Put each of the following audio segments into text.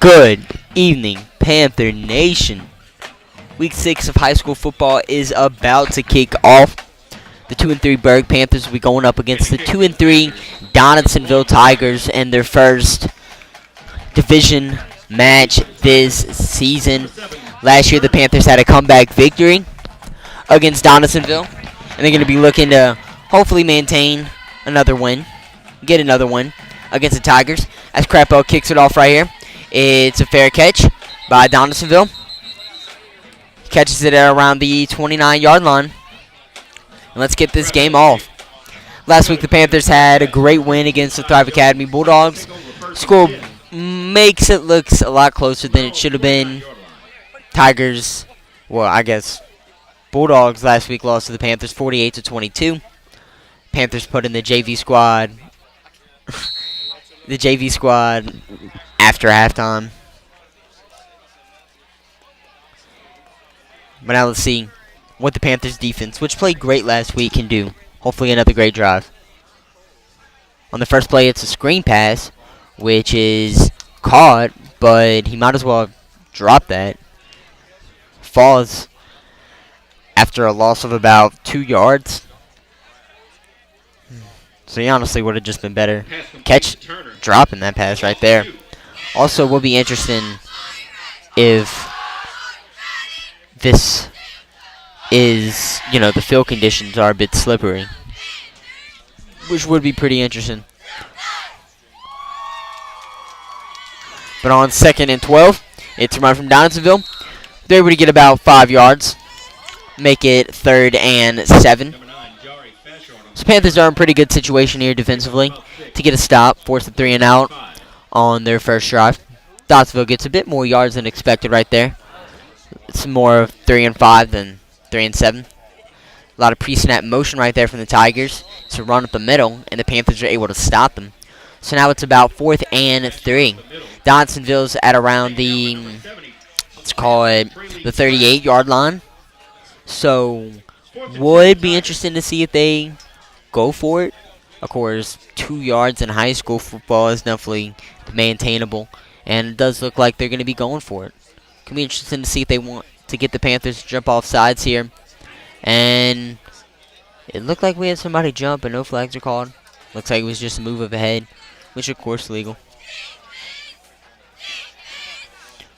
Good evening, Panther Nation. Week 6 of high school football is about to kick off. The 2-3 Berwick Panthers will be going up against the 2-3 Donaldsonville Tigers in their first division match this season. Last year, the Panthers had a comeback victory against Donaldsonville, and they're going to be looking to hopefully maintain another win, get another win against the Tigers. As Crapo kicks it off right here. It's a fair catch by Donaldsonville. He catches it at around the 29-yard line. And let's get this game off. Last week, the Panthers had a great win against the Thrive Academy Bulldogs. Score makes it look a lot closer than it should have been. Tigers, Bulldogs last week lost to the Panthers 48-22. Panthers put in the JV squad. After halftime. But now let's see what the Panthers defense, which played great last week, can do. Hopefully another great drive. On the first play, it's a screen pass, which is caught, but he might as well drop that. Falls after a loss of about 2 yards. So he honestly would have just been better dropping that pass right there. Also, will be interesting if this is, the field conditions are a bit slippery, which would be pretty interesting. But on 2nd and 12, it's a run from Donaldsonville. They're able to get about 5 yards, make it 3rd and 7. So Panthers are in a pretty good situation here defensively to get a stop, force a 3 and out on their first drive. Donaldsonville gets a bit more yards than expected right there. It's more of 3 and 5 than 3 and 7. A lot of pre-snap motion right there from the Tigers. It's a run up the middle, and the Panthers are able to stop them. So now it's about 4th and 3. Donaldsonville's at around the, let's call it, the 38-yard line. So would be interesting to see if they go for it. Of course, 2 yards in high school football is definitely maintainable, and it does look like they're going to be going for it. Can be interesting to see if they want to get the Panthers to jump off sides here. And it looked like we had somebody jump, and no flags are called. Looks like it was just a move of a head, which of course legal.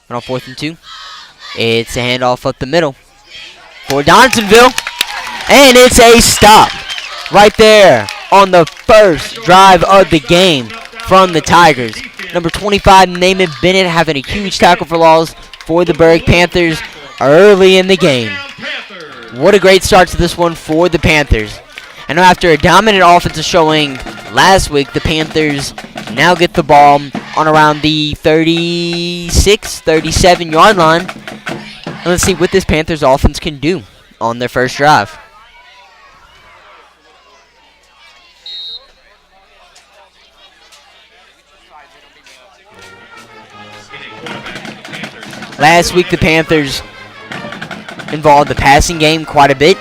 And on 4th and 2, it's a handoff up the middle for Donaldsonville, and it's a stop right there on the first drive of the game from the Tigers. Number 25, Naaman Bennett, having a huge tackle for loss for the Berwick Panthers early in the game. What a great start to this one for the Panthers. And after a dominant offensive showing last week, the Panthers now get the ball on around the 36, 37-yard line. And let's see what this Panthers offense can do on their first drive. Last week, the Panthers involved the passing game quite a bit.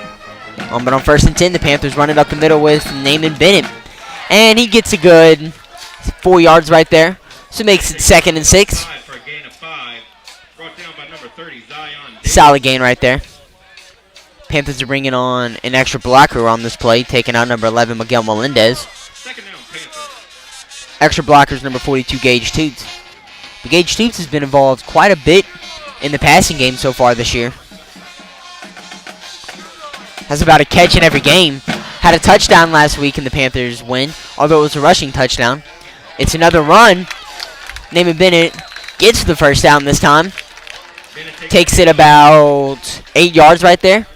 But on 1st and 10, the Panthers run it up the middle with Naaman Bennett. And he gets a good 4 yards right there. So it makes it 2nd and 6. Solid gain right there. Panthers are bringing on an extra blocker on this play, taking out number 11, Miguel Melendez. Extra blockers, number 42, Gage Toots. But Gage Toots has been involved quite a bit in the passing game so far this year. Has about a catch in every game. Had a touchdown last week in the Panthers win, although it was a rushing touchdown. It's another run. Naaman Bennett gets the first down this time. Takes it about 8 yards right there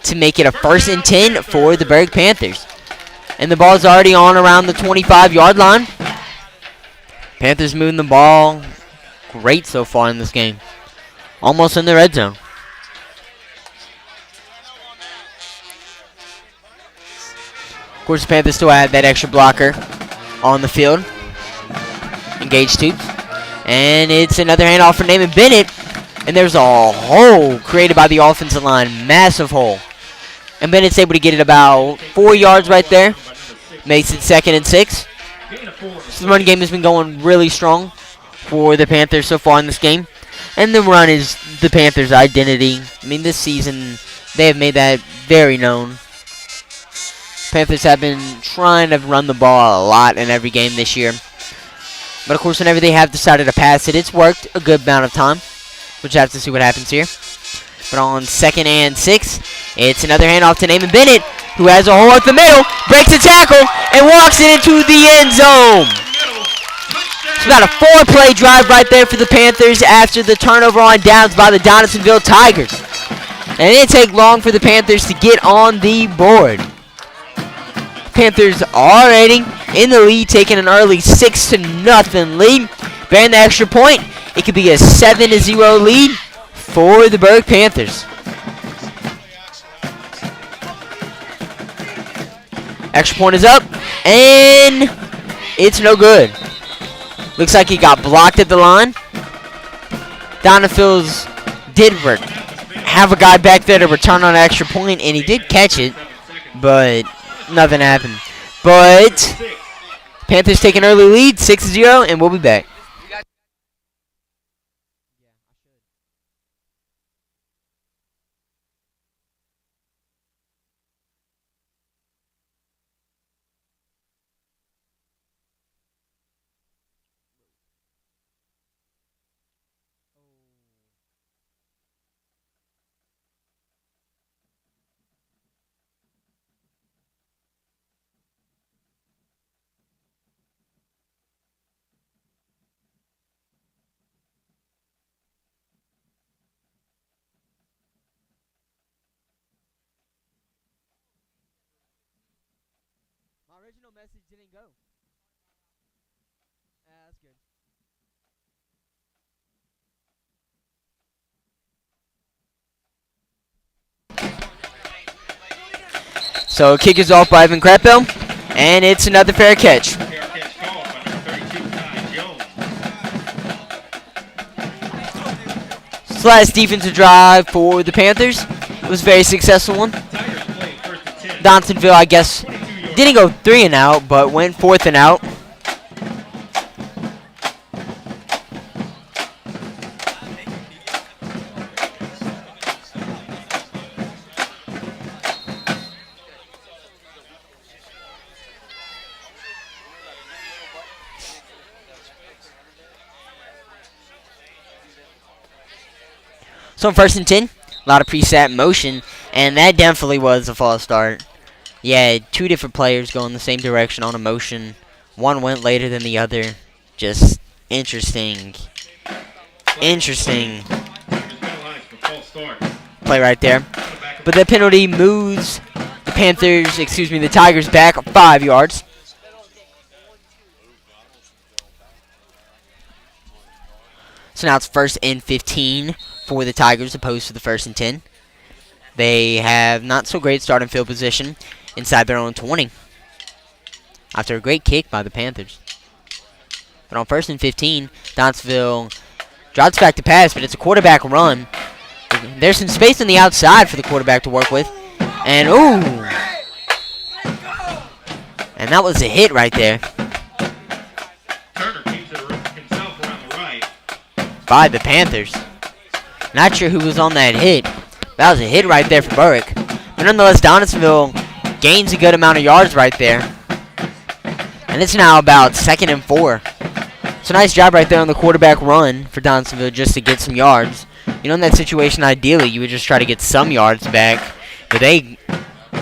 to make it a 1st and 10 for the Berwick Panthers. And the ball's already on around the 25-yard line. Panthers moving the ball great so far in this game. Almost in the red zone. Of course, the Panthers still have that extra blocker on the field. Engage Toots. And it's another handoff for Naaman Bennett. And there's a hole created by the offensive line. Massive hole. And Bennett's able to get it about 4 yards right there. Makes it 2nd and 6. So the run game has been going really strong for the Panthers so far in this game. And the run is the Panthers' identity. I mean, this season, they have made that very known. Panthers have been trying to run the ball a lot in every game this year. But, of course, whenever they have decided to pass it, it's worked a good amount of time. We'll just have to see what happens here. But on 2nd and 6, it's another handoff to Naaman Bennett, who has a hole up the middle, breaks a tackle, and walks it into the end zone. It's about a 4-play drive right there for the Panthers after the turnover on downs by the Donaldsonville Tigers. And it didn't take long for the Panthers to get on the board. Panthers already in the lead, taking an early 6-0 lead. Bearing the extra point, it could be a 7-0 lead for the Berwick Panthers. Extra point is up, and it's no good. Looks like he got blocked at the line. Donaldsonville's did have a guy back there to return on an extra point, and he did catch it, but nothing happened. But Panthers take an early lead, 6-0, and we'll be back. My original message didn't go. That's good. So kick is off by Ivan Crapel, and it's another fair catch. This last defensive drive for the Panthers was a very successful one. Donaldsonville, I guess, didn't go 3 and out, but went 4th and out. So on 1st and 10, a lot of preset motion, and that definitely was a false start. Yeah, 2 different players going the same direction on a motion. One went later than the other. Just interesting. Interesting play right there. But the penalty moves the Tigers back 5 yards. So now it's 1st and 15 for the Tigers opposed to the 1st and 10. They have not so great starting field position inside their own 20 after a great kick by the Panthers. But on 1st and 15, Donaldsonville drops back to pass, but it's a quarterback run. There's some space on the outside for the quarterback to work with. And, ooh! And that was a hit right there. By the Panthers. Not sure who was on that hit. That was a hit right there for Berwick. But nonetheless, Donaldsonville gains a good amount of yards right there. And it's now about 2nd and 4. So nice job right there on the quarterback run for Donaldsonville just to get some yards. You know, in that situation, ideally, you would just try to get some yards back. But they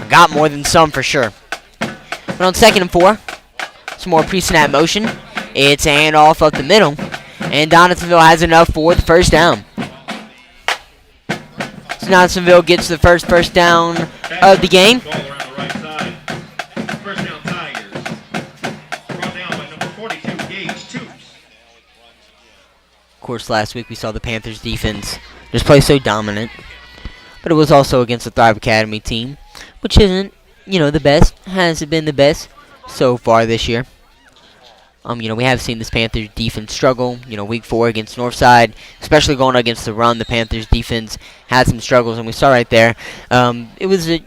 got more than some for sure. But on 2nd and 4, some more pre-snap motion. It's a handoff up the middle. And Donaldsonville has enough for the 1st down. So Donaldsonville gets the first down of the game. Of course, last week we saw the Panthers defense just play so dominant. But it was also against the Thrive Academy team, which isn't, the best. Hasn't been the best so far this year. We have seen this Panthers defense struggle. Week 4 against Northside, especially going against the run, the Panthers defense had some struggles, and we saw right there. It was a,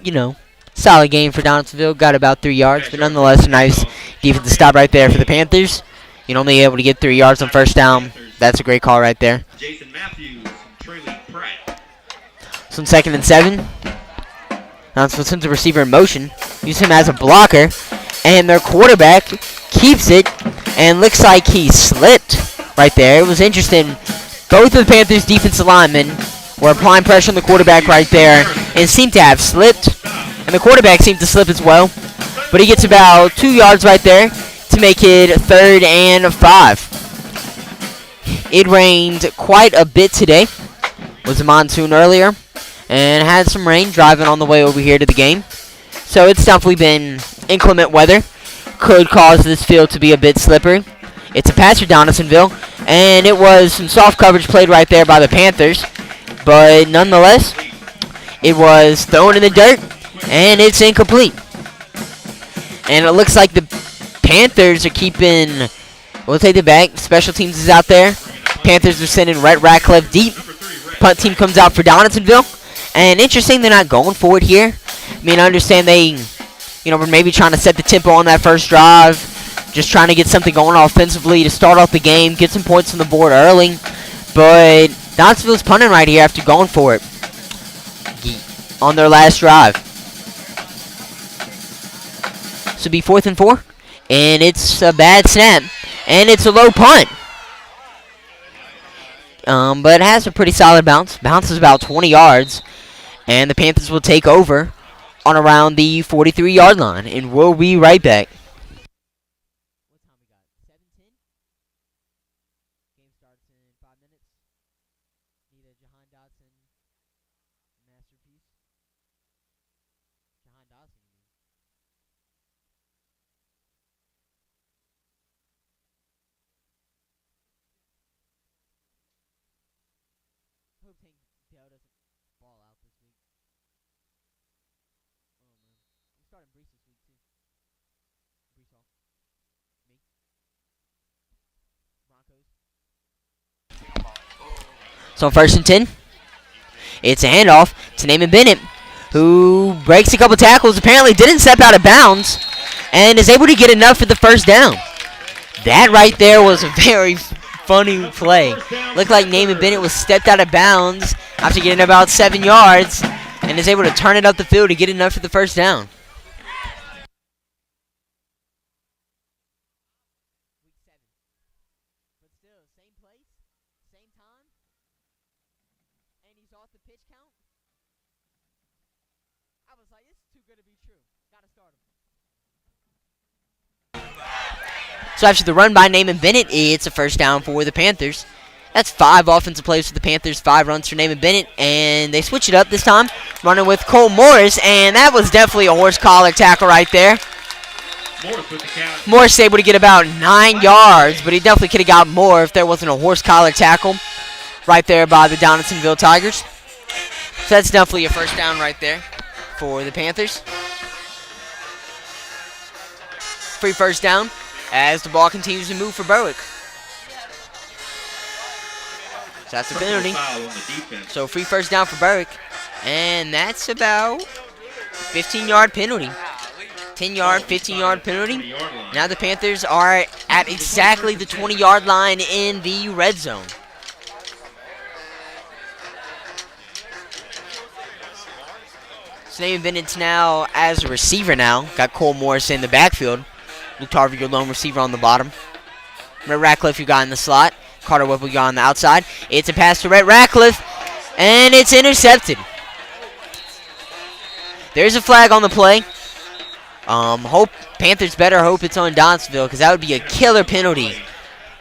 solid game for Donaldsonville. Got about 3 yards, but nonetheless, a nice defensive stop right there for the Panthers. You're only able to get 3 yards on first down. That's a great call right there. So on 2nd and 7. Donaldsonville sends the receiver in motion. Use him as a blocker. And their quarterback keeps it. And looks like he slipped right there. It was interesting. Both of the Panthers' defensive linemen were applying pressure on the quarterback right there. And seemed to have slipped. And the quarterback seemed to slip as well. But he gets about 2 yards right there to make it 3rd and 5. It rained quite a bit today. It was a monsoon earlier. And had some rain driving on the way over here to the game. So it's definitely been inclement weather. Could cause this field to be a bit slippery. It's a pass for Donaldsonville. And it was some soft coverage played right there by the Panthers. But nonetheless, it was thrown in the dirt. And it's incomplete. And it looks like the Panthers are keeping... We'll take it back. Special teams is out there. Panthers are sending Rhett Ratcliffe deep. Punt team comes out for Donaldsonville. And interesting, they're not going for it here. I mean, I understand they, were maybe trying to set the tempo on that first drive. Just trying to get something going offensively to start off the game. Get some points on the board early. But Donaldsonville's punting right here after going for it on their last drive. So it'll be 4th and 4. And it's a bad snap. And it's a low punt. But it has a pretty solid bounce. Bounces about 20 yards. And the Panthers will take over on around the 43-yard line. And we'll be right back. What time we got? 7:10? Game starts in 5 minutes. Need a Jahan Dotson masterpiece. Jahan Dotson, you mean? Hope Tank Dale doesn't ball out this week. Oh man. I'm starting Brees this week too. Brees Hall. Me. Broncos. So 1st and 10. It's a handoff to Naaman Bennett, who breaks a couple tackles. Apparently didn't step out of bounds. And is able to get enough for the first down. That right there was a very funny play. Looked like Naaman Bennett was stepped out of bounds after getting about 7 yards. And is able to turn it up the field to get enough for the first down. Week 7. But still, same place, same time. And he's off the pitch count. I was like, this is too good to be true. Gotta start him. So after the run by Naaman Bennett, it's a first down for the Panthers. That's 5 offensive plays for the Panthers, 5 runs for Naaman Bennett, and they switch it up this time, running with Cole Morris, and that was definitely a horse collar tackle right there. Morris able to get about 9 yards, but he definitely could have got more if there wasn't a horse collar tackle right there by the Donaldsonville Tigers. So that's definitely a first down right there for the Panthers. Free first down as the ball continues to move for Berwick. So that's a penalty. So free first down for Berwick. And that's about 15-yard penalty. 10-yard, 15-yard penalty. Now the Panthers are at exactly the 20-yard line in the red zone. So Naaman Bennett's now as a receiver now. Got Cole Morris in the backfield. Luke Tarver, your lone receiver on the bottom. Rhett Ratcliffe, you got in the slot. Carter Whipple, you got on the outside. It's a pass to Rhett Ratcliffe, and it's intercepted. There's a flag on the play. Panthers better hope it's on Donaldsonville, because that would be a killer penalty.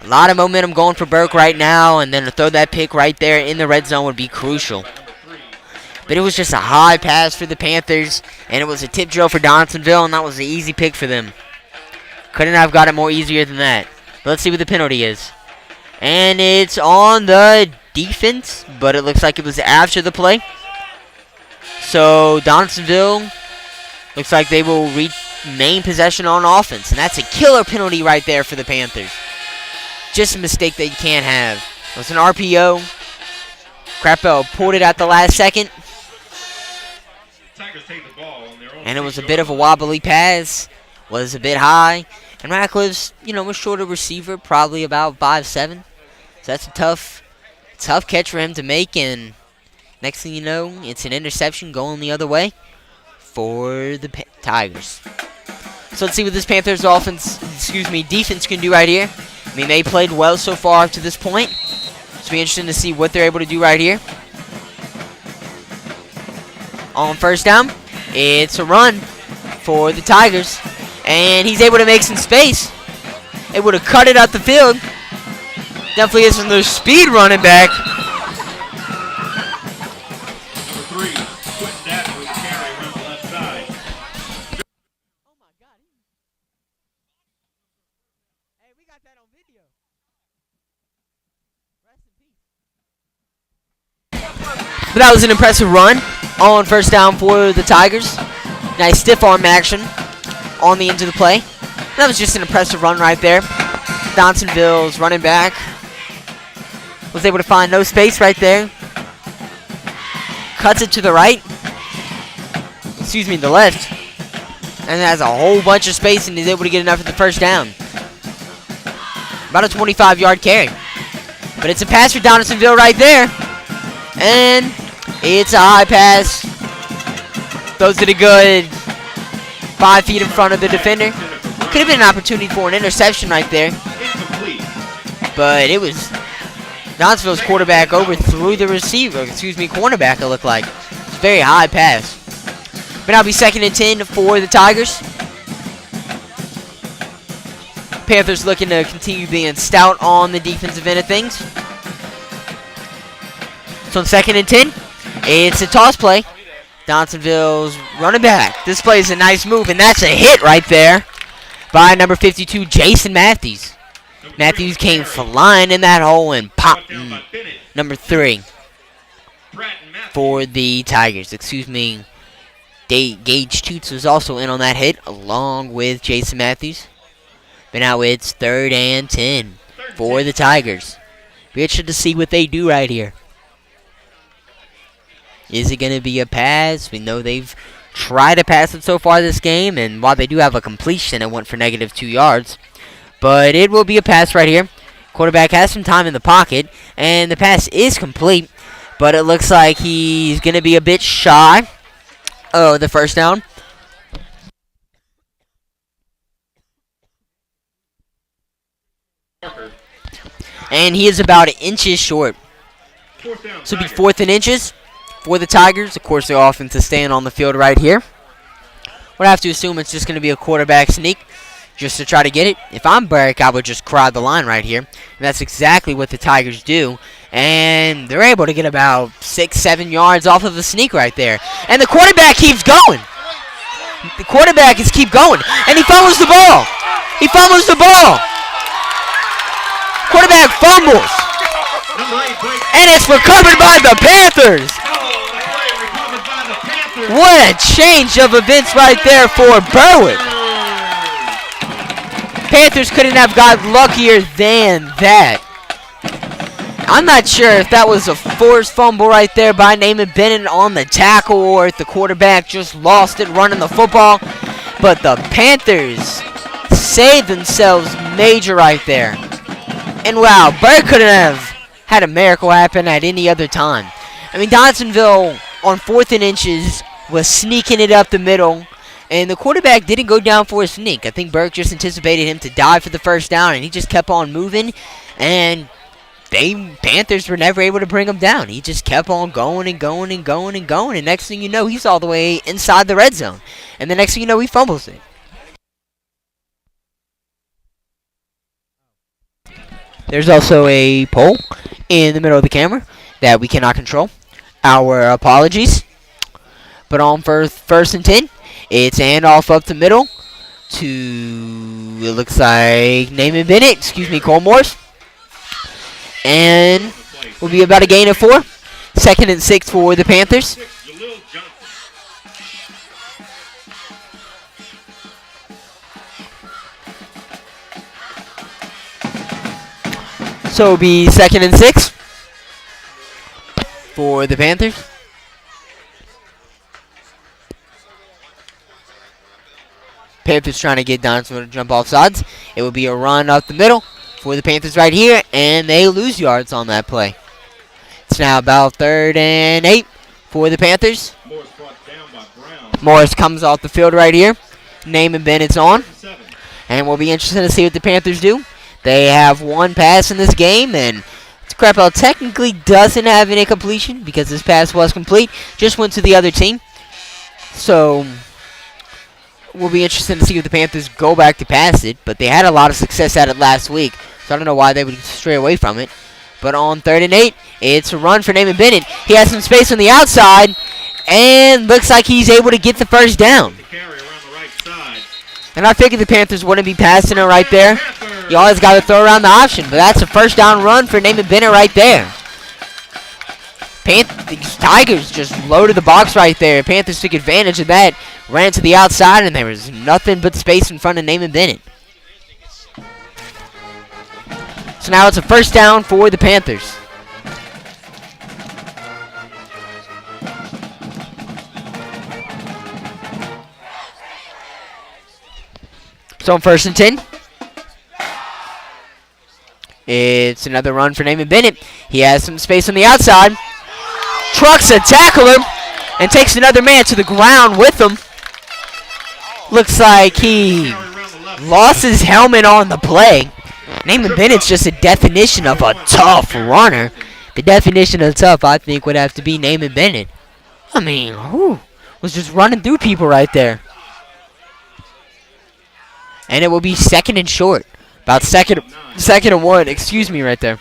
A lot of momentum going for Berwick right now, and then to throw that pick right there in the red zone would be crucial. But it was just a high pass for the Panthers, and it was a tip drill for Donaldsonville, and that was an easy pick for them. Couldn't have got it more easier than that. But let's see what the penalty is. And it's on the defense, but it looks like it was after the play. So Donaldsonville looks like they will remain possession on offense. And that's a killer penalty right there for the Panthers. Just a mistake that you can't have. It was an RPO. Crappell pulled it at the last second. And it was a bit of a wobbly pass. Was a bit high. And Ratcliffe's, a shorter receiver, probably about 5'7". So that's a tough catch for him to make. And next thing you know, it's an interception going the other way for the Tigers. So let's see what this Panthers defense can do right here. I mean, they played well so far up to this point. It's be interesting to see what they're able to do right here. On first down, it's a run for the Tigers. And he's able to make some space. Able to cut it up the field. Definitely is from the speed running back. But that was an impressive run on first down for the Tigers. Nice stiff arm action on the end of the play. That was just an impressive run right there. Donaldsonville's running back was able to find no space right there. Cuts it to the right. The left. And has a whole bunch of space and is able to get enough for the first down. About a 25-yard carry. But it's a pass for Donaldsonville right there. And it's a high pass. Throws it a good 5 feet in front of the defender. Could have been an opportunity for an interception right there. But it was Donaldsonville's quarterback overthrew the cornerback, it looked like. It's a very high pass. But now it'll be 2nd and 10 for the Tigers. Panthers looking to continue being stout on the defensive end of things. So on 2nd and 10, it's a toss play. Donaldsonville's running back. This play is a nice move, and that's a hit right there by number 52, Jason Matthews. Matthews came flying in that hole and popped number 3 for the Tigers. Gage Toots was also in on that hit, along with Jason Matthews. But now it's 3rd and 10 for the Tigers. Be interested to see what they do right here. Is it going to be a pass? We know they've tried to pass it so far this game, and while they do have a completion, it went for negative 2 yards. But it will be a pass right here. Quarterback has some time in the pocket, and the pass is complete, but it looks like he's going to be a bit shy of the first down. And he is about inches short. So it'll be 4th and inches for the Tigers. Of course, their offense is staying on the field right here. Would have to assume it's just going to be a quarterback sneak just to try to get it. If I'm Berwick, I would just crowd the line right here. And that's exactly what the Tigers do. And they're able to get about 6-7 yards off of the sneak right there. And the quarterback keeps going. The quarterback is keep going. And he fumbles the ball. Quarterback fumbles. And it's recovered by the Panthers. What a change of events right there for Berwick. Panthers couldn't have got luckier than that. I'm not sure if that was a forced fumble right there by Naaman Bennett on the tackle or if the quarterback just lost it running the football. But the Panthers saved themselves major right there. And wow, Berwick couldn't have had a miracle happen at any other time. I mean, Donaldsonville on 4th and inches was sneaking it up the middle. And the quarterback didn't go down for a sneak. I think Berwick just anticipated him to dive for the first down, and he just kept on moving. And Panthers were never able to bring him down. He just kept on going and going and going and going. And next thing you know, he's all the way inside the red zone. And the next thing you know, he fumbles it. There's also a pole in the middle of the camera that we cannot control. Our apologies. But on first and 10. It's handoff up the middle to, it looks like, Naaman Bennett, Cole Morse. And will be about a gain of 4. 2nd and 6 for the Panthers. So it'll be 2nd and 6 for the Panthers. Panthers trying to get Donaldsonville to jump off sides. It will be a run up the middle for the Panthers right here, and they lose yards on that play. It's now about 3rd and 8 for the Panthers. Morris comes off the field right here. Naaman Bennett's on. And we'll be interested to see what the Panthers do. They have one pass in this game, and Crappell technically doesn't have any completion because his pass was complete. Just went to the other team. So we'll be interested to see if the Panthers go back to pass it. But they had a lot of success at it last week, so I don't know why they would stray away from it. But on 3rd and 8, it's a run for Naaman Bennett. He has some space on the outside, and looks like he's able to get the first down. And I figured the Panthers wouldn't be passing it right there. You always got to throw around the option, but that's a first down run for Naaman Bennett right there. These Tigers just loaded the box right there. Panthers took advantage of that, ran to the outside, and there was nothing but space in front of Naaman Bennett. So now it's a first down for the Panthers. So on 1st and 10. It's another run for Naaman Bennett. He has some space on the outside. Trucks a tackler and takes another man to the ground with him. Looks like he lost his helmet on the play. Naaman Bennett's just a definition of a tough runner. The definition of tough, I think, would have to be Naaman Bennett. I mean, was just running through people right there. And it will be 2nd and short. About second and 1, excuse me, right there.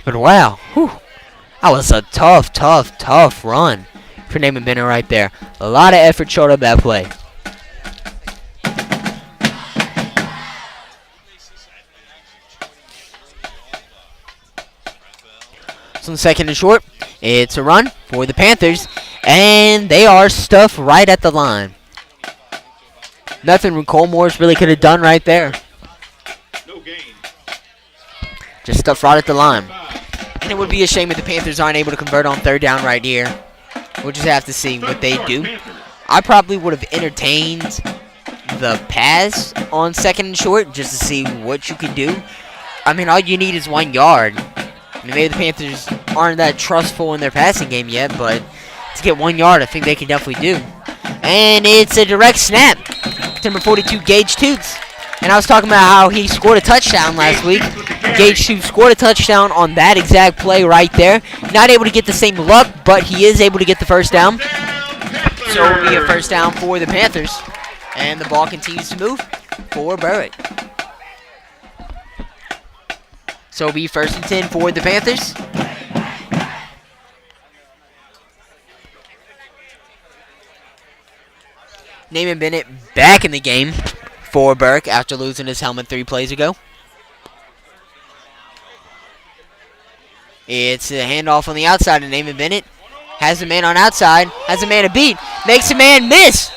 But wow, that was a tough run for Naaman Bennett right there. A lot of effort showed up that play. So on 2nd and short, it's a run for the Panthers, and they are stuffed right at the line. Nothing Cole Morris really could have done right there. Just stuffed right at the line. And it would be a shame if the Panthers aren't able to convert on 3rd down right here. We'll just have to see what they do. I probably would have entertained the pass on 2nd and short just to see what you could do. I mean, all you need is 1 yard. I mean, maybe the Panthers aren't that trustful in their passing game yet, but to get 1 yard, I think they can definitely do. And it's a direct snap. Number 42, Gage Toots. And I was talking about how he scored a touchdown last week. Gage Toots scored a touchdown on that exact play right there. Not able to get the same luck, but he is able to get the first down. So it will be a first down for the Panthers. And the ball continues to move for Berwick. So it will be 1st and 10 for the Panthers. Naaman Bennett back in the game for Berwick after losing his helmet 3 plays ago. It's a handoff on the outside, and Naaman Bennett has a man on outside, has a man to beat, makes a man miss,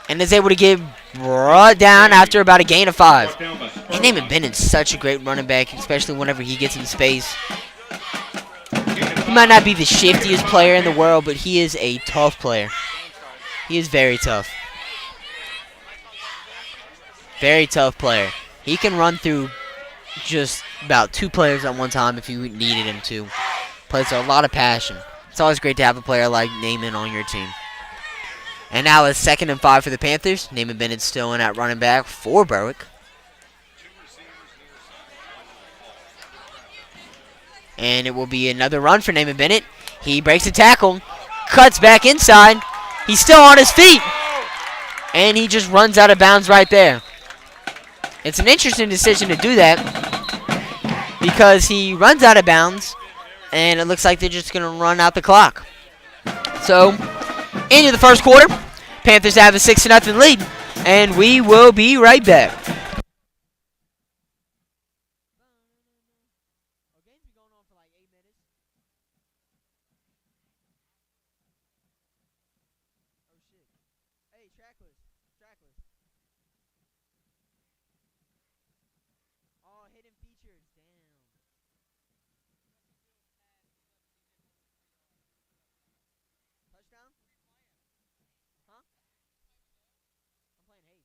and is able to get brought down after about a gain of 5. And Naaman Bennett's such a great running back, especially whenever he gets in space. He might not be the shiftiest player in the world, but he is a tough player. He is very tough. Very tough player. He can run through just about 2 players at one time if you needed him to. Plays with a lot of passion. It's always great to have a player like Naaman on your team. And now it's 2nd and 5 for the Panthers. Naaman Bennett's still in at running back for Berwick. And it will be another run for Naaman Bennett. He breaks a tackle, cuts back inside. He's still on his feet. And he just runs out of bounds right there. It's an interesting decision to do that because he runs out of bounds and it looks like they're just going to run out the clock. So, into the first quarter, Panthers have a 6-0 lead, and we will be right back. Touchdown? Huh? I'm playing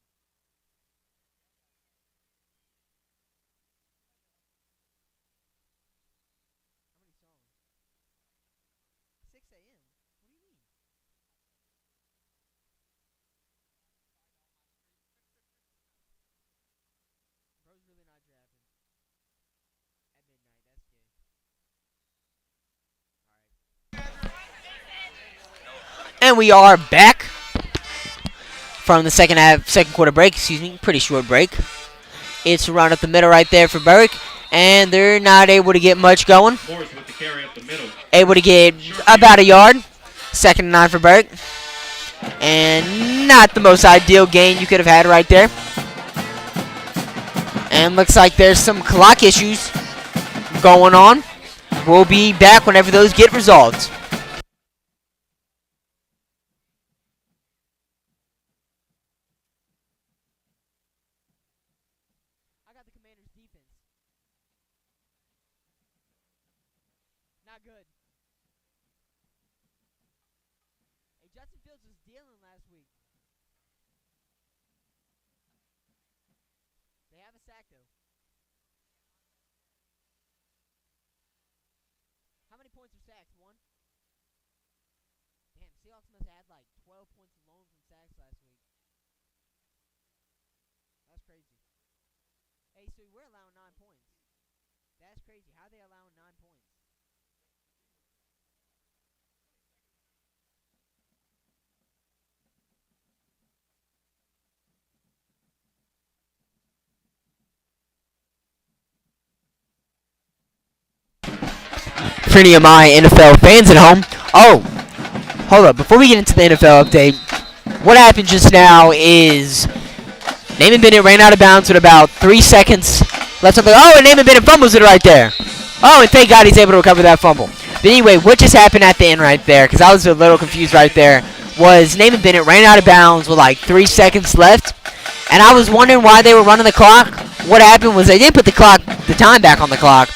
And we are back from the second quarter break. Excuse me, pretty short break. It's a run up the middle right there for Berwick, and they're not able to get much going. Able to get about a yard. 2nd and 9 for Berwick, and not the most ideal gain you could have had right there. And looks like there's some clock issues going on. We'll be back whenever those get resolved. I got the Commanders' defense. Not good. Hey, Justin Fields was dealing last week. They have a sack, though. How many points are sacks? 1? Damn, Seahawks must have had like 12 points alone from sacks last week. That's crazy. Hey, so we're allowing 9 points. That's crazy. How are they allowing 9 points? For any of my NFL fans at home. Oh, hold up. Before we get into the NFL update, what happened just now is Naaman Bennett ran out of bounds with about 3 seconds left. Oh, and Naaman Bennett fumbles it right there. Oh, and thank God he's able to recover that fumble. But anyway, what just happened at the end right there, because I was a little confused right there, was Naaman Bennett ran out of bounds with like 3 seconds left. And I was wondering why they were running the clock. What happened was they did put the time back on the clock.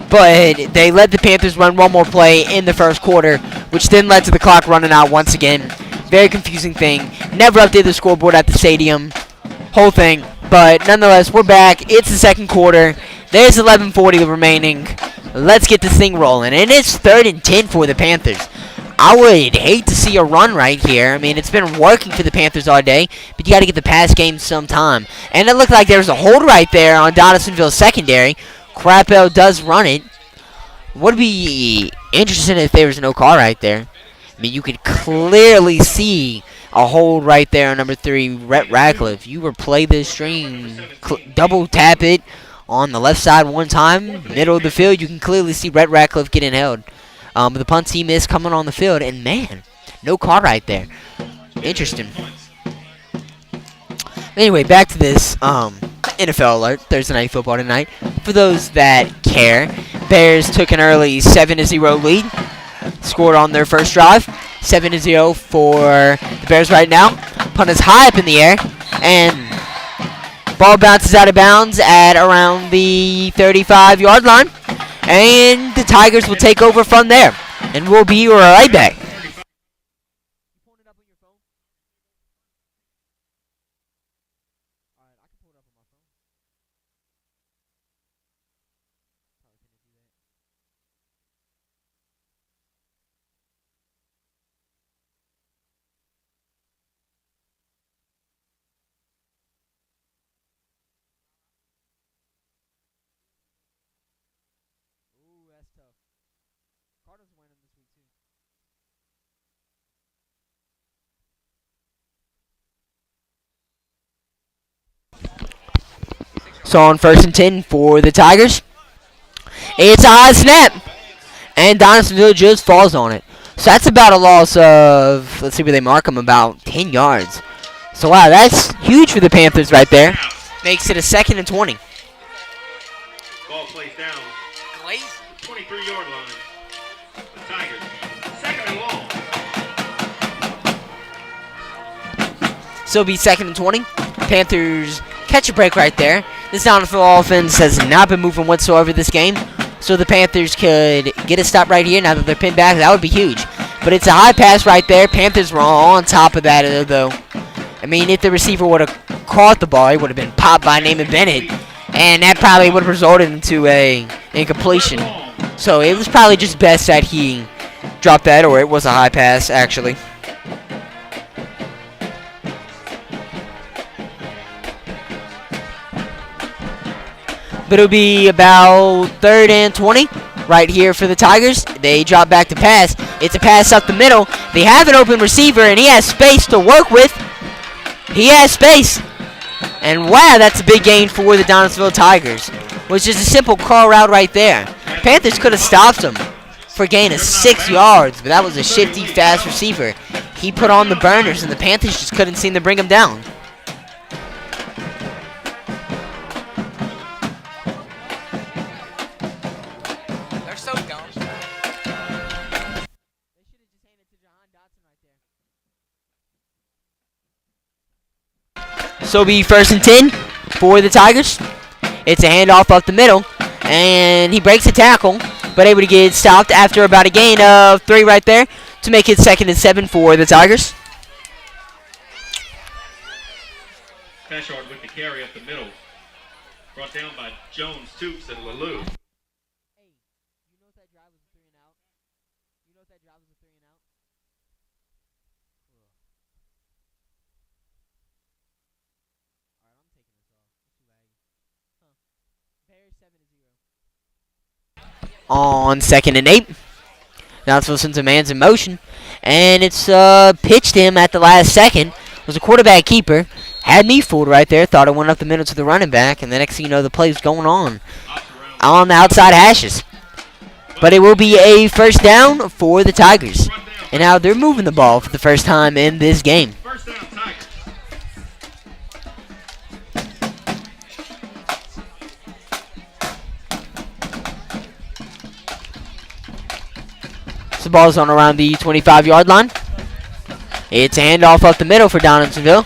But they let the Panthers run one more play in the first quarter, which then led to the clock running out once again. Very confusing thing. Never updated the scoreboard at the stadium. Whole thing. But nonetheless, we're back. It's the second quarter. There's 11:40 remaining. Let's get this thing rolling. And it's 3rd and 10 for the Panthers. I would hate to see a run right here. I mean, it's been working for the Panthers all day, but you got to get the pass game sometime. And it looked like there was a hold right there on Donaldsonville's secondary. Crappell does run it. Would be interesting if there was no call right there. I mean, you could clearly see a hold right there on number 3, Rhett Ratcliffe. You replay this stream, double tap it on the left side one time, middle of the field. You can clearly see Rhett Ratcliffe getting held. But the punt team is coming on the field, and man, no call right there. Interesting. Anyway, back to this NFL alert, Thursday Night Football tonight. For those that care, Bears took an early 7-0 lead, scored on their first drive. 7-0 for the Bears right now. Punt is high up in the air, and ball bounces out of bounds at around the 35-yard line. And the Tigers will take over from there. And we'll be right back. So on 1st and 10 for the Tigers. It's a high snap. And Donaldsonville just falls on it. So that's about a loss of, let's see where they mark them, about 10 yards. So wow, that's huge for the Panthers right there. Makes it a 2nd and 20. Ball plays down. 23-yard line. The Tigers. 2nd and long. So it'll be 2nd and 20. Panthers catch a break right there. This Donaldsonville offense has not been moving whatsoever this game. So the Panthers could get a stop right here now that they're pinned back. That would be huge. But it's a high pass right there. Panthers were on top of that, though. I mean, if the receiver would have caught the ball, he would have been popped by Naaman Bennett. And that probably would have resulted into a incompletion. So it was probably just best that he dropped that, or it was a high pass, actually. but it'll be about 3rd and 20 right here for the Tigers. They drop back to pass. It's a pass up the middle. They have an open receiver, and he has space to work with. He has space. And wow, that's a big gain for the Donaldsonville Tigers. Was just a simple call route right there. Panthers could have stopped him for a gain of 6 yards, but that was a shifty, fast receiver. He put on the burners, and the Panthers just couldn't seem to bring him down. They're so dumb. So it'll be 1st and 10 for the Tigers. It's a handoff up the middle, and he breaks a tackle, but able to get stopped after about a gain of 3 right there to make it 2nd and 7 for the Tigers. Fashard with the carry up the middle. Brought down by Jones, Toops, and Lalou. On 2nd and 8. Knoxville sends a man's in motion, and it's pitched him at the last second. It was a quarterback keeper. Had me fooled right there. Thought it went up the middle to the running back, and the next thing you know, the play's going on the outside hashes. But it will be a 1st down for the Tigers. And now they're moving the ball for the first time in this game. First down, Tigers. So the ball's on around the 25-yard line. It's a handoff up the middle for Donaldsonville.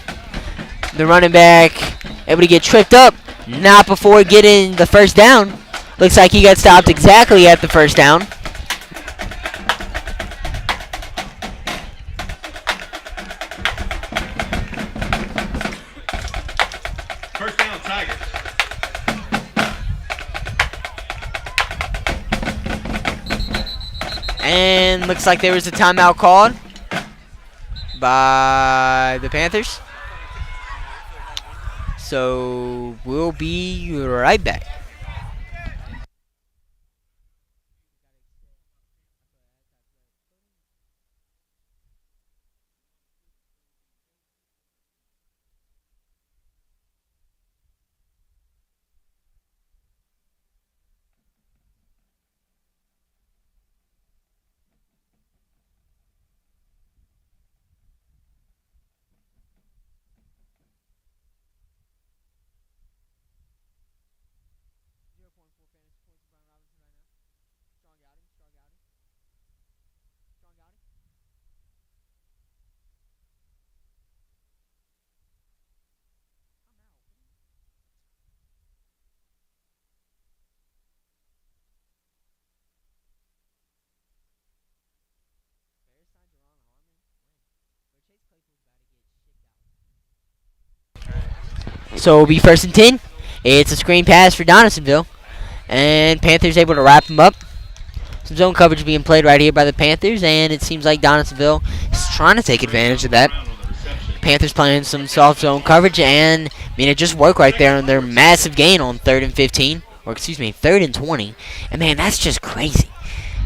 The running back able to get tripped up, not before getting the 1st down. Looks like he got stopped exactly at the 1st down. First down, Tigers. And looks like there was a timeout called by the Panthers. So we'll be right back. So it'll be 1st and 10. It's a screen pass for Donaldsonville. And Panthers able to wrap him up. Some zone coverage being played right here by the Panthers. And it seems like Donaldsonville is trying to take advantage of that. Panthers playing some soft zone coverage. And, I mean, it just worked right there on their massive gain on 3rd and 15. Or, excuse me, 3rd and 20. And, man, that's just crazy.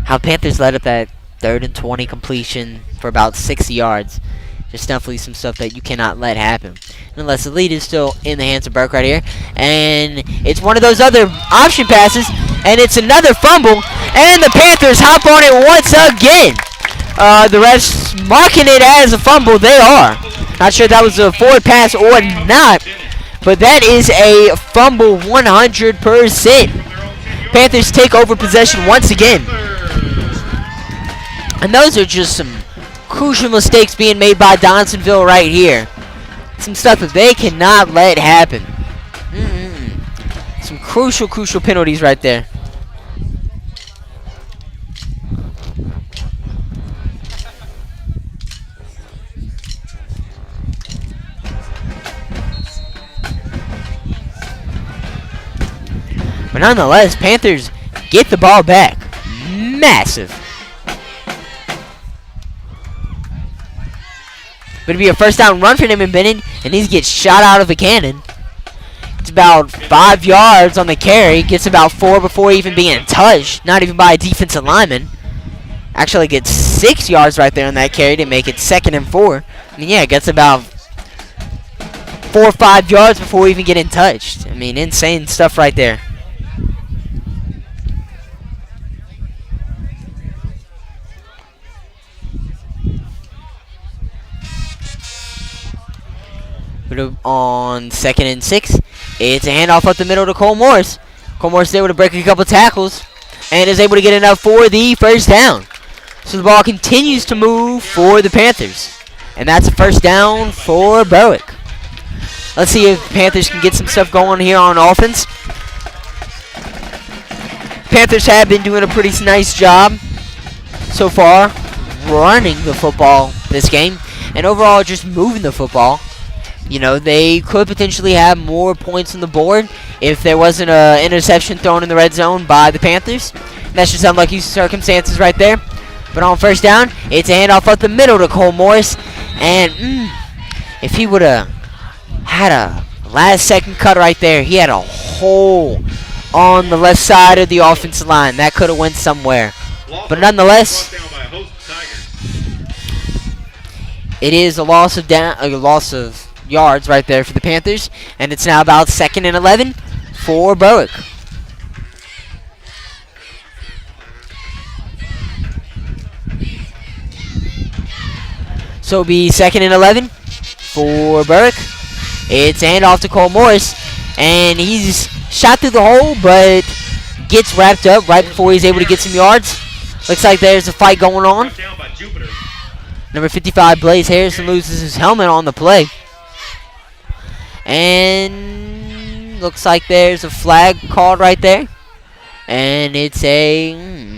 How Panthers led up that 3rd and 20 completion for about 60 yards. Just definitely some stuff that you cannot let happen. Unless the lead is still in the hands of Burke right here. And it's one of those other option passes. And it's another fumble. And the Panthers hop on it once again. The refs marking it as a fumble. They are. Not sure if that was a forward pass or not. But that is a fumble 100%. Panthers take over possession once again. And those are just some crucial mistakes being made by Donaldsonville right here. Some stuff that they cannot let happen. Some crucial penalties right there. But nonetheless, Panthers get the ball back. Massive. But it'll be a 1st down run for him and Bennett, and he gets shot out of a cannon. It's about 5 yards on the carry. Gets about 4 before even being touched. Not even by a defensive lineman. Actually gets 6 yards right there on that carry to make it 2nd and 4. I mean, yeah, gets about 4 or 5 yards before even getting touched. I mean, insane stuff right there. On 2nd and 6, it's a handoff up the middle to Cole Morris. Cole Morris is able to break a couple tackles and is able to get enough for the first down. So the ball continues to move for the Panthers. And that's a first down for Berwick. Let's see if the Panthers can get some stuff going here on offense. Panthers have been doing a pretty nice job so far running the football this game. And overall just moving the football. You know, they could potentially have more points on the board if there wasn't an interception thrown in the red zone by the Panthers. That's just unlucky circumstances right there. But on first down, it's a handoff up the middle to Cole Morris. And if he would have had a last-second cut right there, he had a hole on the left side of the offensive line. That could have went somewhere. But nonetheless, it is a loss of yards right there for the Panthers, and it's now about 2nd and 11 for Berwick. So it'll be 2nd and 11 for Berwick. It's a handoff to Cole Morris, and he's shot through the hole, but gets wrapped up right before he's able to get some yards. Looks like there's a fight going on. Number 55, Blaze Harrison, loses his helmet on the play. And looks like there's a flag called right there. And it's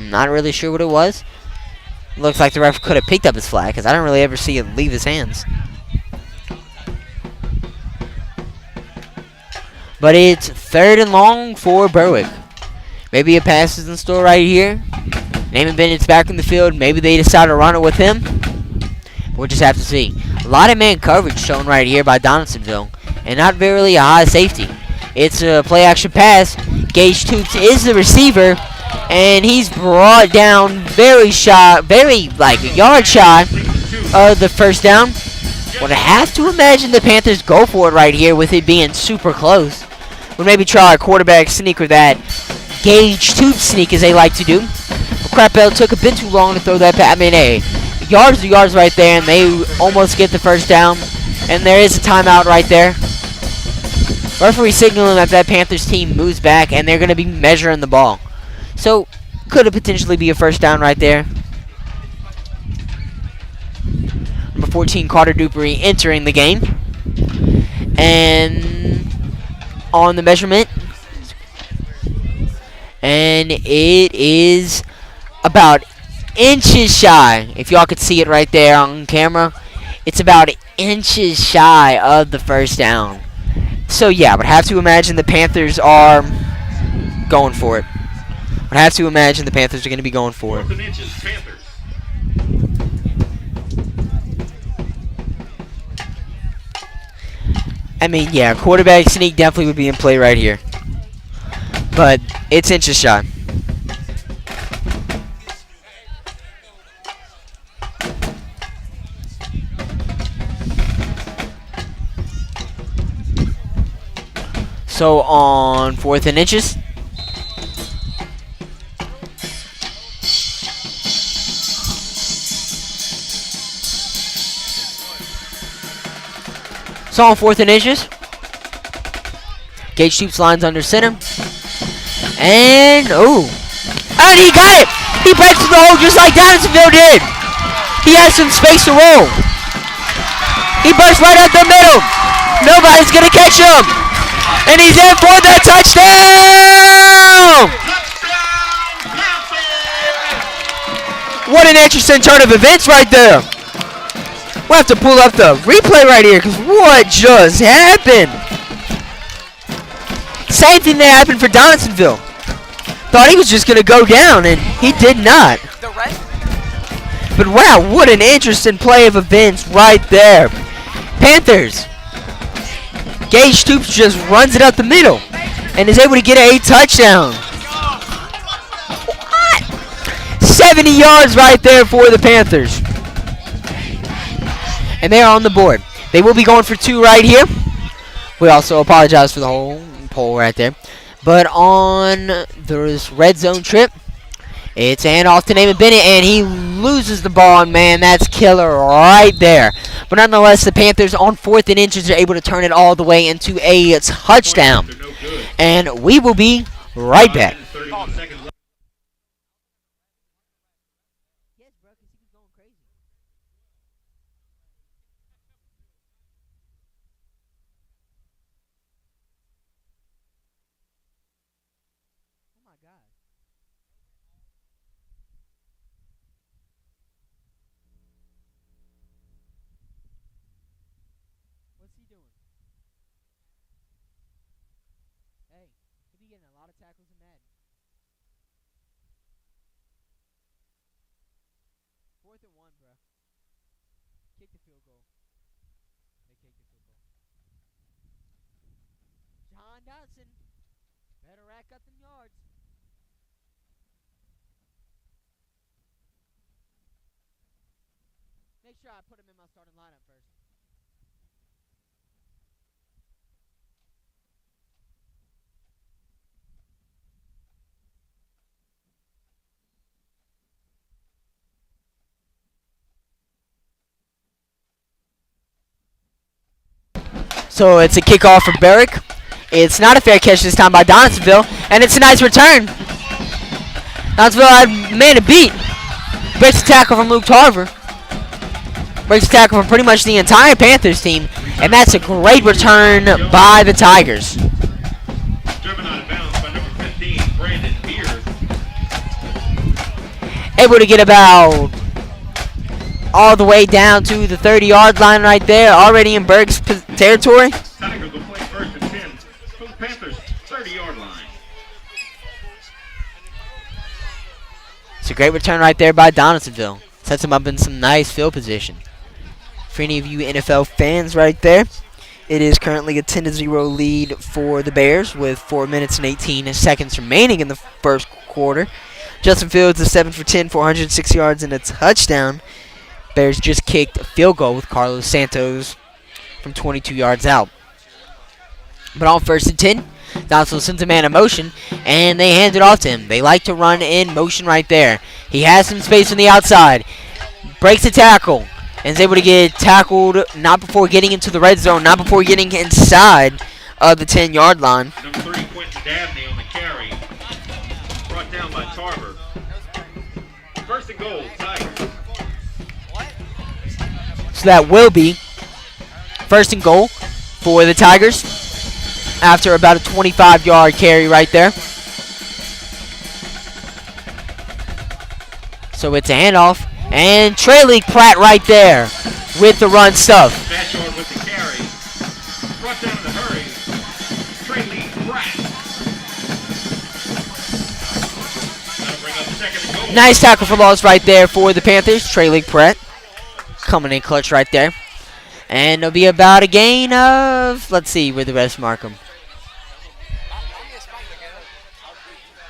not really sure what it was. Looks like the ref could have picked up his flag because I don't really ever see it leave his hands. But it's 3rd and long for Berwick. Maybe a pass is in store right here. Naaman Bennett's back in the field. Maybe they decide to run it with him. We'll just have to see. A lot of man coverage shown right here by Donaldsonville. And not really a high safety. It's a play action pass. Gage Toops is the receiver. And he's brought down very a yard shy of the first down. Would have to imagine the Panthers go for it right here with it being super close. Would maybe try a quarterback sneak or that Gage Toops sneak as they like to do. But Crapell took a bit too long to throw that pass. I mean, yards right there, and they almost get the first down. And there is a timeout right there. Referee signaling that Panthers team moves back, and they're going to be measuring the ball. So, could it potentially be a first down right there? Number 14, Carter Dupree, entering the game. And on the measurement. And it is about inches shy. If y'all could see it right there on camera. It's about inches shy of the first down. So, yeah, I would have to imagine the Panthers are going for it. I would have to imagine the Panthers are going to be going for it. 4th and inches, Panthers. I mean, yeah, quarterback sneak definitely would be in play right here. But it's inches shy. So on 4th and inches. So on 4th and inches. Gage Stoops lines under center. And, and he got it! He breaks through the hole just like Donaldsonville did. He has some space to roll. He bursts right up the middle. Nobody's going to catch him. And he's in for the touchdown! What an interesting turn of events right there. We'll have to pull up the replay right here because what just happened? Same thing that happened for Donaldsonville. Thought he was just going to go down, and he did not. But wow, what an interesting play of events right there. Panthers Gage Stoops just runs it up the middle and is able to get a touchdown. What? 70 yards right there for the Panthers. And they are on the board. They will be going for 2 right here. We also apologize for the whole pole right there. But on this red zone trip, it's a handoff to Naaman Bennett, and he loses the ball, and man, that's killer right there. But nonetheless, the Panthers on 4th and inches are able to turn it all the way into a touchdown. And we will be right back. What's he doing? Hey, he be getting a lot of tackles in Madden. 4th and 1, bro. Kick the field goal. They kick the field goal. John Dodson. Better rack up them yards. Make sure I put him in my starting lineup first. So it's a kickoff for Berwick. It's not a fair catch this time by Donaldsonville, and it's a nice return. Donaldsonville had man to beat. Breaks the tackle from Luke Tarver. Breaks the tackle from pretty much the entire Panthers team, and that's a great return by the Tigers. Driven out of bounds by number 15, Brandon Beers. Able to get about all the way down to the 30-yard line right there, already in Berwick's territory. Tigers will play 1st and 10 from the Panthers' 30-yard line. It's a great return right there by Donaldsonville. Sets him up in some nice field position. For any of you NFL fans right there, it is currently a 10-0 lead for the Bears with 4 minutes and 18 seconds remaining in the first quarter. Justin Fields is 7 for 10, 406 yards and a touchdown. Bears just kicked a field goal with Carlos Santos from 22 yards out. But on 1st and 10, Donaldsonville sends a man in motion, and they hand it off to him. They like to run in motion right there. He has some space on the outside. Breaks the tackle, and is able to get tackled not before getting into the red zone, not before getting inside of the 10-yard line. Number 3, Quentin Dabney on the carry. Brought down by Tarver. 1st and goal, Tigers. So that will be 1st and goal for the Tigers after about a 25-yard carry right there. So it's a handoff, and Trey Lee Pratt right there with the run stuff. Bashard with the carry. Brought down in a hurry. Trey Lee Pratt. That'll bring up 2nd and goal. Nice tackle for loss right there for the Panthers. Trey Lee Pratt coming in clutch right there. And it'll be about a gain of, let's see where the rest mark them.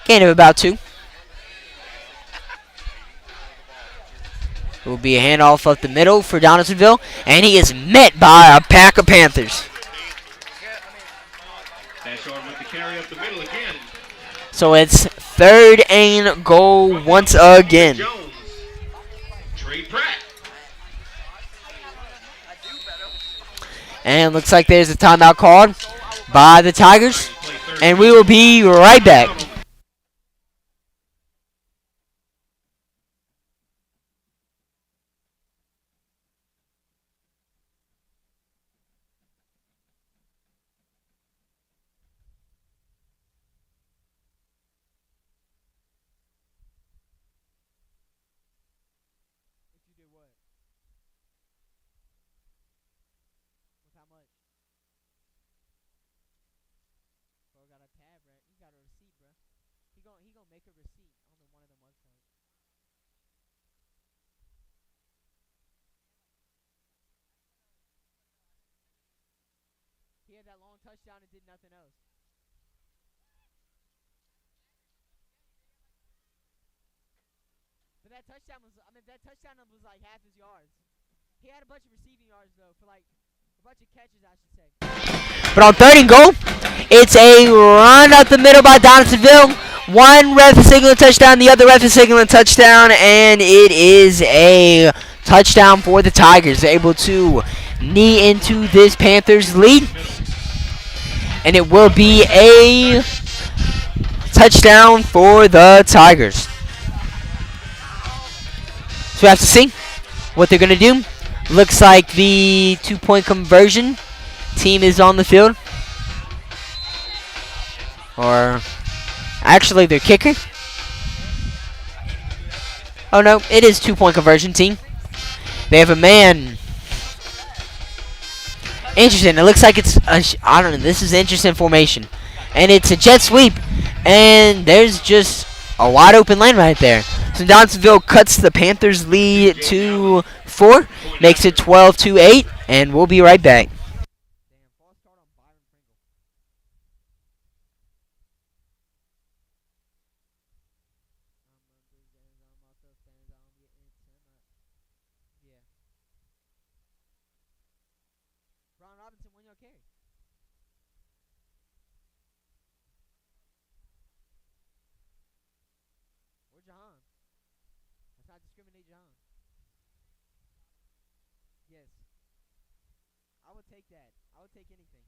Gain of about 2. It will be a handoff up the middle for Donaldsonville, and he is met by a pack of Panthers. Bashard with the carry up the middle again. So it's 3rd and goal once again. Jones. Trey Pratt. And looks like there's a timeout called by the Tigers, and we will be right back. If you did what? With how much? Bro, got a tab, right? You got a receipt, bro. He gonna make a receipt on one of them websites. He had that long touchdown and did nothing else. But that touchdown was, like half his yards. He had a bunch of receiving yards though for like a bunch of catches, I should say. But on 3rd and goal, it's a run up the middle by Donaldsonville. One ref is signaling touchdown, the other ref is signaling touchdown, and it is a touchdown for the Tigers. They're able to knee into this Panthers lead, and it will be a touchdown for the Tigers. So we have to see what they're going to do. Looks like the 2-point conversion team is on the field. Or actually their kicker. Oh no, it is 2-point conversion team. They have a man. Interesting. It looks like it's I don't know. This is interesting formation, and it's a jet sweep, and there's just a wide open lane right there. So Donaldsonville cuts the Panthers' lead to 4, makes it 12-8, and we'll be right back. Yes. I would take that. I would take anything.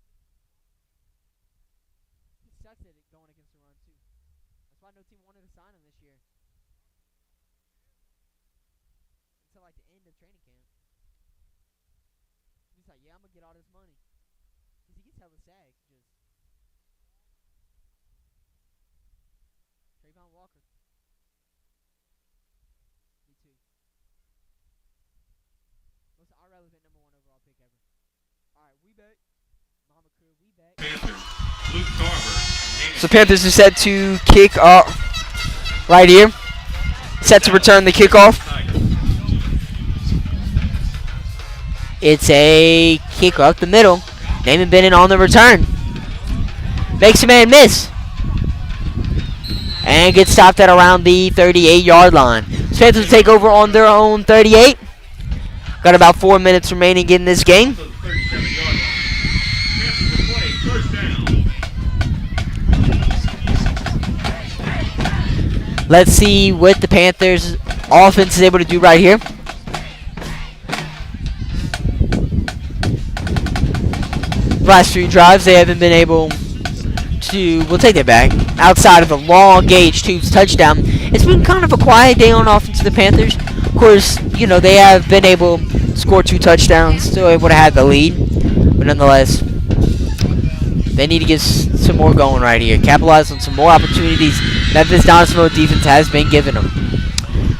He sucks at it going against the run, too. That's why no team wanted to sign him this year. Until, like, the end of training camp. He's like, yeah, I'm going to get all this money. Because he gets hella sacks, just. Trayvon Walker. Me too. Most irrelevant number 1 overall pick ever. Alright, we back. Mama crew, we back. Panthers, Luke Carver. So Panthers are set to kick off right here. Set to return the kickoff. It's a kick up the middle. Naaman Bennett on the return. Makes a man miss. And gets stopped at around the 38-yard line. So Panthers take over on their own 38. Got about 4 minutes remaining in this game. Let's see what the Panthers offense is able to do right here. Last 3 drives, they haven't been able to, we'll take that back, outside of the long gauge tubes touchdown. It's been kind of a quiet day on offense for the Panthers. Of course, you know, they have been able to score 2 touchdowns, still able to have the lead. But nonetheless, they need to get some more going right here. Capitalize on some more opportunities Memphis Donaldsonville defense has been giving them.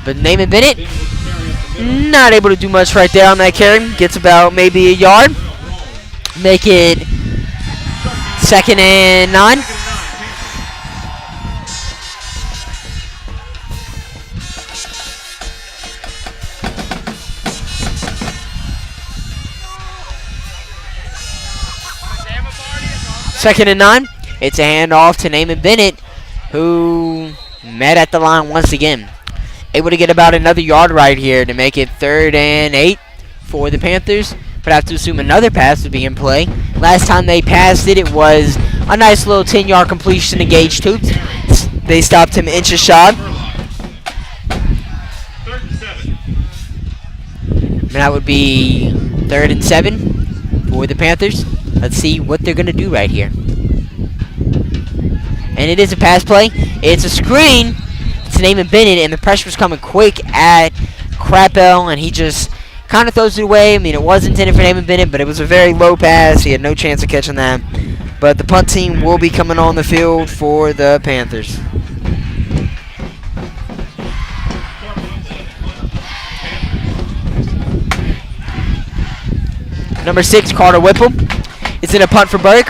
But Naaman Bennett, not able to do much right there on that carry. Gets about maybe a yard. Make it 2nd and 9. Second and 9. It's a handoff to Naaman Bennett, who met at the line once again. Able to get about another yard right here to make it 3rd and 8 for the Panthers. But I have to assume another pass would be in play. Last time they passed it, it was a nice little 10-yard completion to Gage Toops. They stopped him inches shy. 3rd and 7. And that would be 3rd and 7 for the Panthers. Let's see what they're going to do right here. And it is a pass play. It's a screen. It's Naaman Bennett, and the pressure was coming quick at Crappell, and he just kind of throws it away. I mean, it was intended for Naaman Bennett, but it was a very low pass. He had no chance of catching that. But the punt team will be coming on the field for the Panthers. Number 6, Carter Whipple. It's in a punt for Berwick.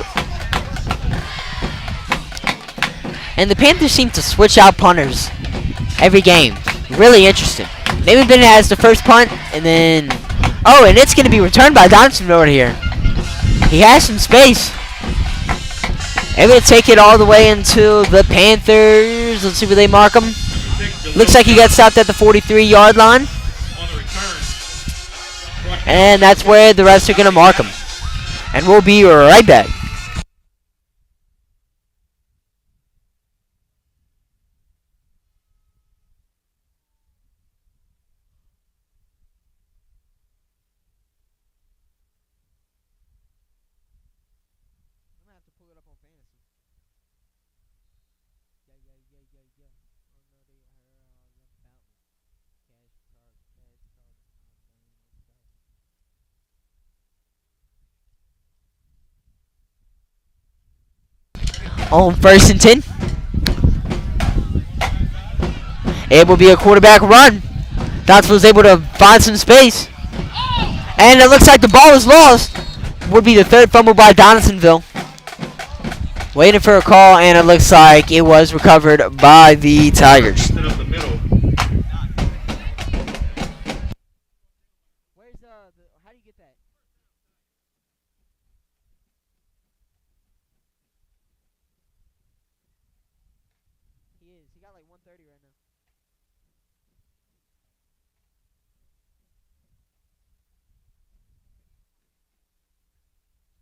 And the Panthers seem to switch out punters every game. Really interesting. Naaman Bennett has the first punt, and then... Oh, and it's going to be returned by Donaldsonville right here. He has some space. Able to take it all the way into the Panthers. Let's see where they mark him. Looks like he got stopped at the 43-yard line. On the return. And that's where the refs are going to mark him. And we'll be right back. I'm gonna have to pull it up on fantasy. Yeah. Oh no, they left out me. Cash card. Let's go. On 1st and 10. It will be a quarterback run. Donaldsonville's able to find some space. And it looks like the ball is lost. Would be the 3rd fumble by Donaldsonville. Waiting for a call, and it looks like it was recovered by the Tigers. Set up the middle. Where's how do you get that? He is. He got like 130 right now.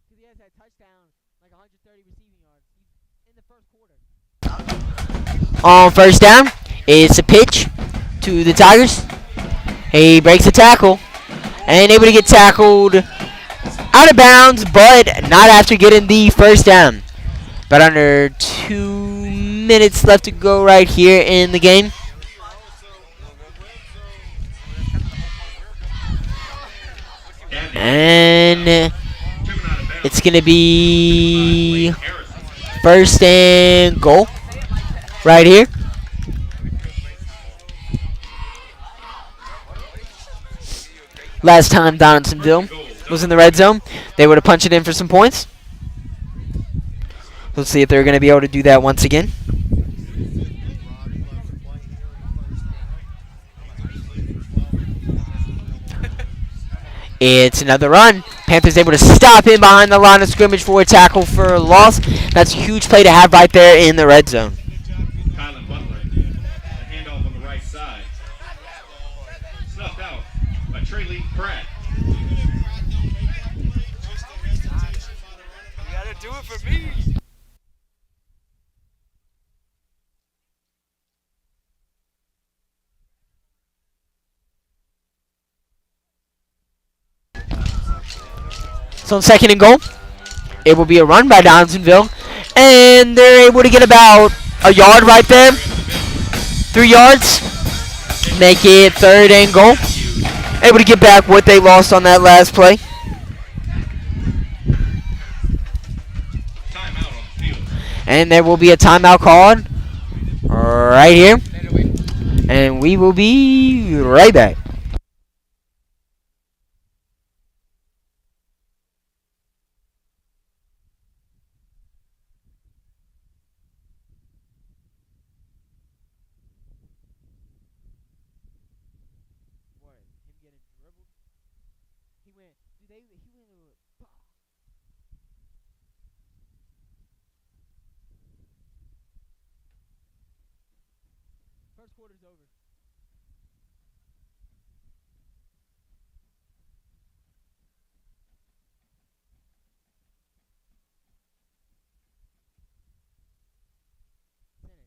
Cause he has that touchdown, like 130 receiving yards. He's in the first quarter. On 1st down, it's a pitch to the Tigers. He breaks the tackle and able to get tackled out of bounds, but not after getting the 1st down. About under 2 minutes left to go right here in the game. And it's going to be 1st and goal right here. Last time Donaldsonville was in the red zone, they would have punched it in for some points. Let's see if they're going to be able to do that once again. It's another run. Panthers able to stop him behind the line of scrimmage for a tackle for a loss. That's a huge play to have right there in the red zone. Kylan Butler. The handoff on the right side. Snuffed out by Trey Lee Pratt. You gotta do it for me. So on 2nd and goal, it will be a run by Donaldsonville. And they're able to get about a yard right there. 3 yards. Make it 3rd and goal. Able to get back what they lost on that last play. Timeout on the field. And there will be a timeout called right here. And we will be right back. What? Him getting dribbled? He went. He went. First quarter's over. Send it.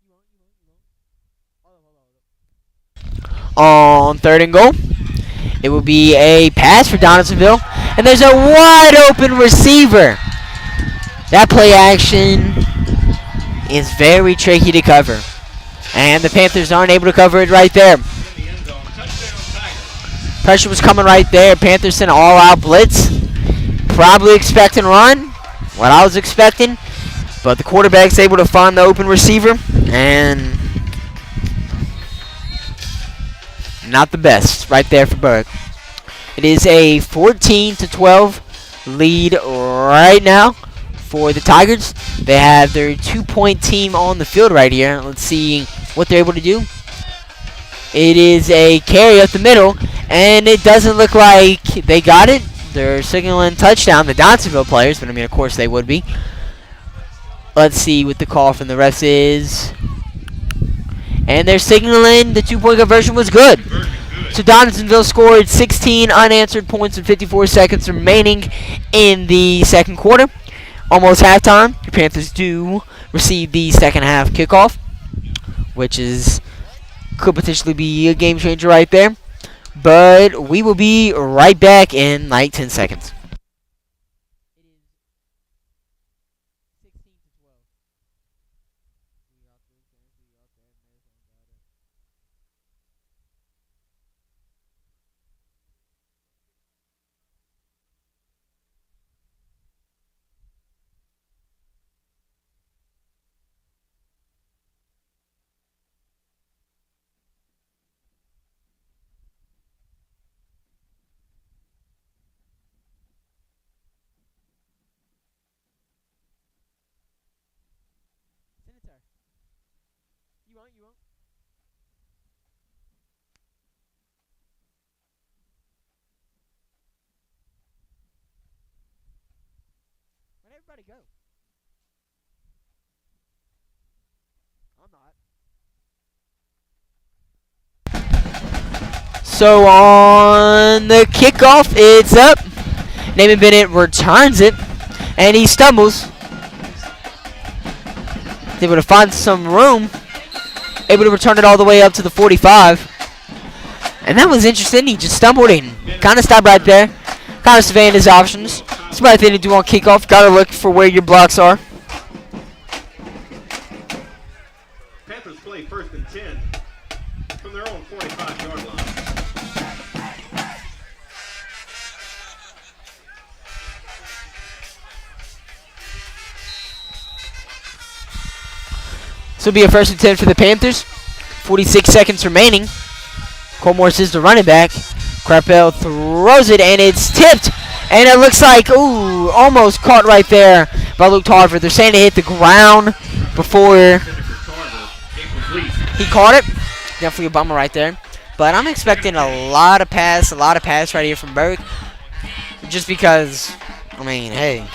You won't. Hold up. On 3rd and goal, it will be a pass for Donaldsonville. And there's a wide open receiver. That play action is very tricky to cover. And the Panthers aren't able to cover it right there. In the end zone. Touchdown Tigers. Pressure was coming right there. Panthers sent an all-out blitz. Probably expecting run. What I was expecting. But the quarterback's able to find the open receiver. And not the best right there for Berwick. It is a 14-12 lead right now for the Tigers. They have their 2-point team on the field right here. Let's see what they're able to do. It is a carry up the middle, and it doesn't look like they got it, They're signaling touchdown, the Donaldsonville players, but I mean, of course they would be. Let's see what the call from the refs is. And they're signaling the 2-point conversion was good. So Donaldsonville scored 16 unanswered points with 54 seconds remaining in the second quarter. Almost halftime. The Panthers do receive the second half kickoff, which could potentially be a game changer right there. But we will be right back in like 10 seconds. Senator. You won't. Where'd everybody go? I'm not. So on the kickoff, it's up. Naaman Bennett returns it, and he stumbles. Able to find some room. Able to return it all the way up to the 45. And that was interesting. He just stumbled in. Kind of stopped right there. Kind of surveying his options. That's the right thing to do on kickoff. Got to look for where your blocks are. Panthers play 1st and 10 from their own 45-yard line. This will be a 1st and 10 for the Panthers. 46 seconds remaining. Cole Morris is the running back. Crapel throws it, and it's tipped. And it looks like, ooh, almost caught right there by Luke Tarver. They're saying it hit the ground before he caught it. Definitely a bummer right there. But I'm expecting a lot of pass right here from Berwick. Just because, I mean, hey.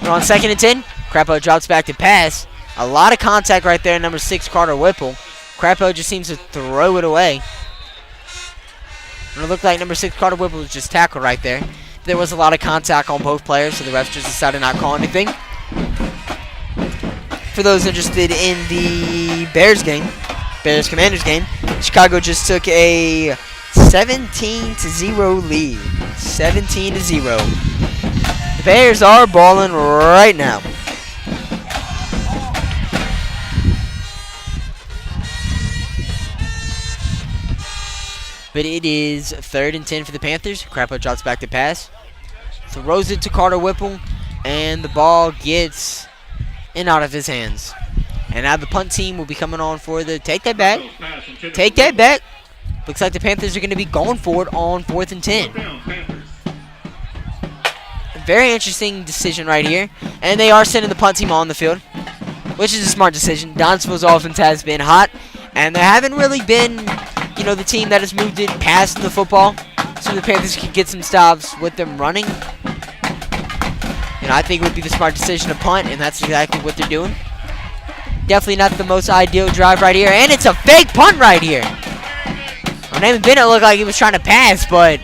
We're on 2nd and 10. Crapo drops back to pass. A lot of contact right there, number 6, Carter Whipple. Crapo just seems to throw it away. And it looked like number 6, Carter Whipple was just tackled right there. There was a lot of contact on both players, so the refs just decided not to call anything. For those interested in the Bears-Commanders game, Chicago just took a 17-0 lead. 17-0. The Bears are balling right now. But it is 3rd and 10 for the Panthers. Crapo drops back to pass. Throws it to Carter Whipple. And the ball gets in out of his hands. And now the punt team will be coming on for the take that back. Take that back. Looks like the Panthers are going to be going for it on 4th and 10. Very interesting decision right here. And they are sending the punt team on the field, which is a smart decision. Donaldsonville's offense has been hot, and they haven't really been, the team that has moved it past the football, so the Panthers can get some stops with them running. I think it would be the smart decision to punt, and that's exactly what they're doing. Definitely not the most ideal drive right here, and it's a fake punt right here. Naaman Bennett looked like he was trying to pass, but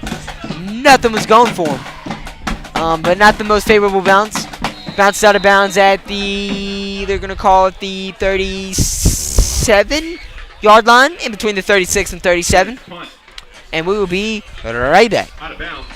nothing was going for him. But not the most favorable bounce. Bounced out of bounds at they're going to call it the 37-yard line, in between the 36 and 37. And we will be right back. Out of bounds.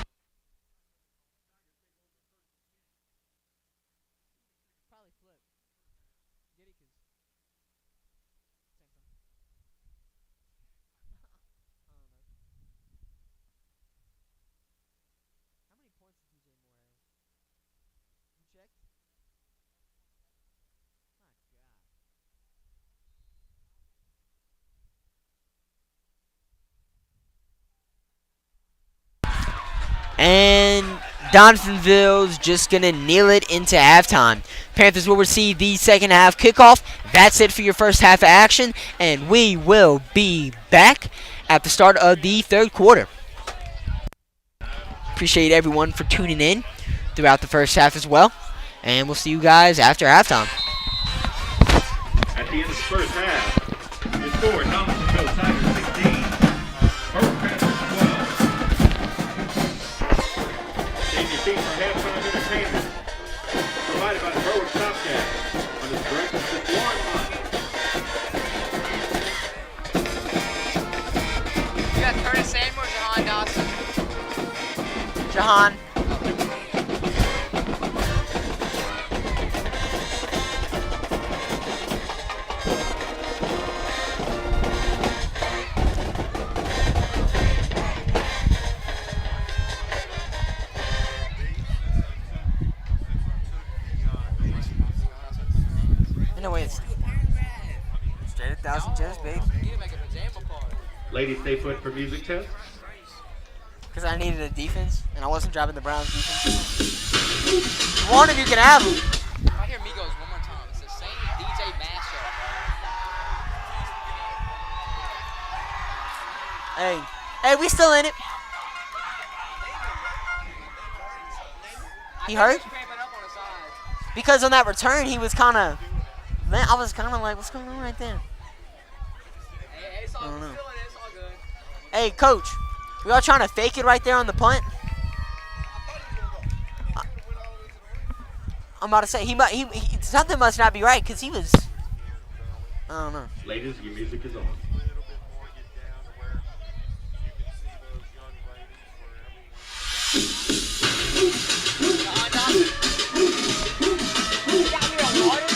Donaldsonville's just going to kneel it into halftime. Panthers will receive the second half kickoff. That's it for your first half of action, and we will be back at the start of the third quarter. Appreciate everyone for tuning in throughout the first half as well, and we'll see you guys after halftime. At the end of the first half, the score, Donaldsonville Tigers 16, Berwick Panthers 12. Save your seat for halftime entertainment, provided by the Berwick Stopgap, under the directions of Warren Hunt. You got Curtis Samuel or Jahan Dawson? Jahan. No way, it's straight 1,000 gems, babe. You need to make a pajama party. Ladies, stay put for music test. Because I needed a defense, and I wasn't driving the Browns defense. One of you can have them. If I hear Migos one more time, it's the same DJ mashup. Hey, we still in it. He hurt? Cramping up on the side. Because on that return, he was kind of... Man, I was kind of like, what's going on right there? Hey, it's all, I don't know. still in it, it's all good. Hey, coach, we all trying to fake it right there on the punt? I'm about to say, he something must not be right, because he was... I don't know. Ladies, your music is on. Jahan Dawson. You got me on water?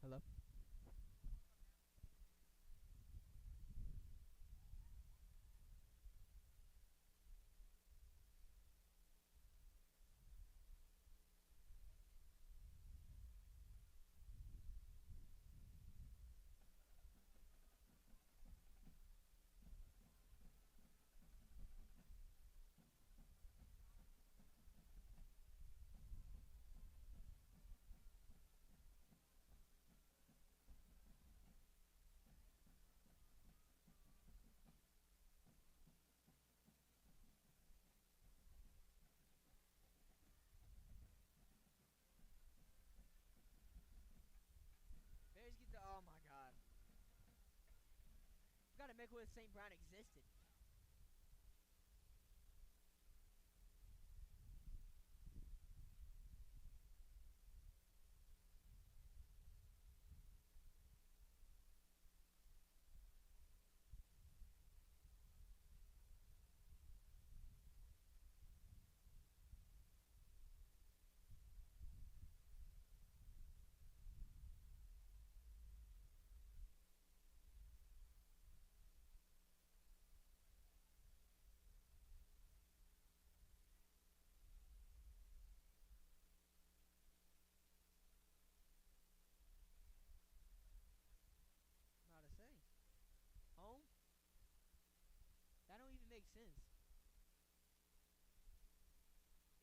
Hello? Bears get the. Oh my god. Gotta make with St. Brown existed. Not to say. Home? That don't even make sense.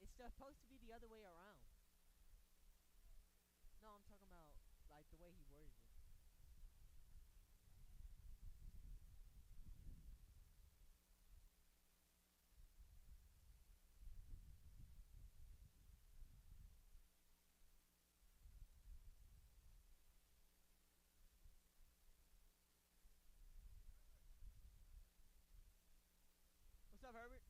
It's supposed to be the other way around. No, I'm talking about like the way he worded it. What's up, Herbert?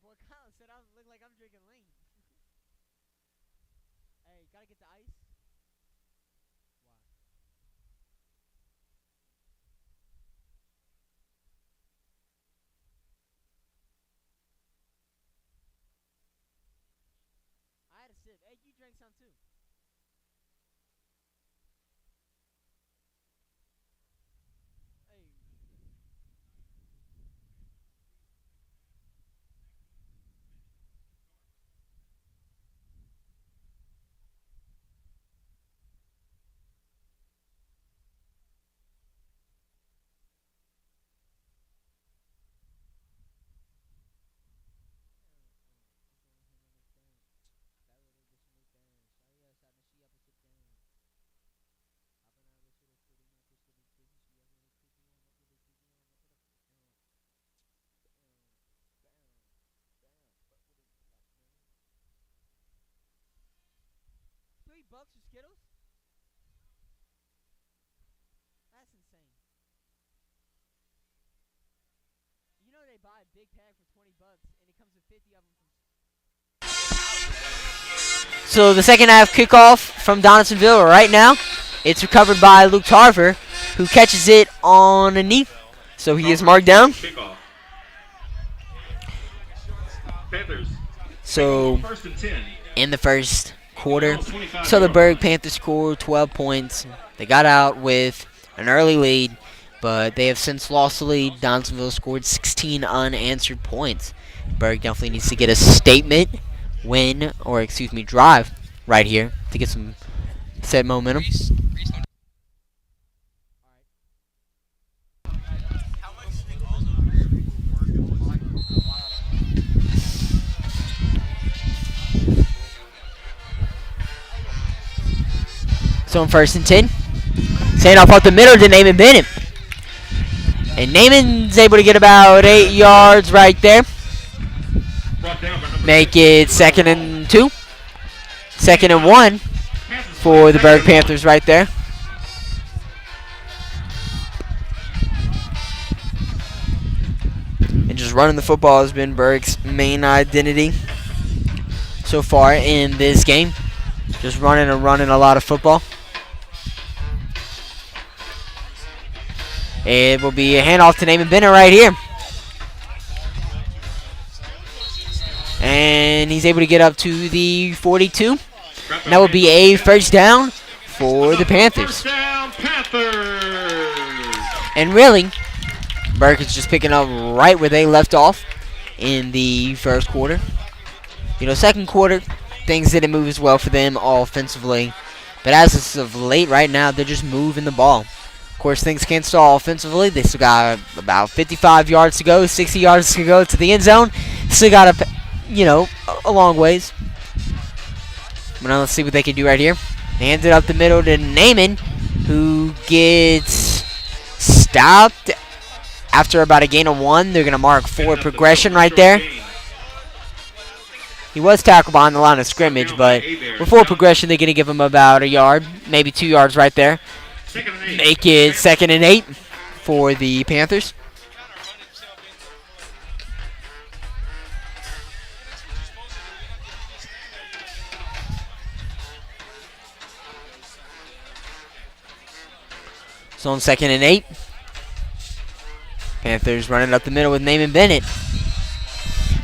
Boy, Colin said I look like I'm drinking lean. Hey, gotta get the ice. Why? I had a sip. Hey, you drank some too. Hey. $3 for Skittles? That's insane. You know they buy a big pack for $20 and it comes with 50 of them from. So the second half kickoff from Donaldsonville right now. It's recovered by Luke Tarver, who catches it on a knee. So he is marked down. Kickoff. Panthers. So First and 10. in the first quarter, so the Berwick Panthers scored 12 points. They got out with an early lead, but they have since lost the lead. Donaldsonville scored 16 unanswered points. Berwick definitely needs to get a statement win, or excuse me, drive right here to get some set momentum. So in 1st and 10, saying off the middle to Naaman Bennett. And Naaman's able to get about 8 yards right there. Make it 2nd and 2. 2nd and 1 for the Berwick Panthers right there. And just running the football has been Berwick's main identity so far in this game. Just running a lot of football. It will be a handoff to Naaman Bennett right here. And he's able to get up to the 42. And that would be a first down for the Panthers. And really, Berwick is just picking up right where they left off in the first quarter. You know, second quarter, things didn't move as well for them offensively. But as of late right now, they're just moving the ball. Of course, things can't stall offensively. They still got about 55 yards to go, 60 yards to go to the end zone. Still got a long ways. But now let's see what they can do right here. Hands it up the middle to Naaman, who gets stopped after about a gain of 1. They're going to mark 4 progression right there. He was tackled behind the line of scrimmage, but with 4 progression, they're going to give him about a yard, maybe 2 yards right there. Make it 2nd and 8 for the Panthers. So on 2nd and 8, Panthers running up the middle with Naaman Bennett.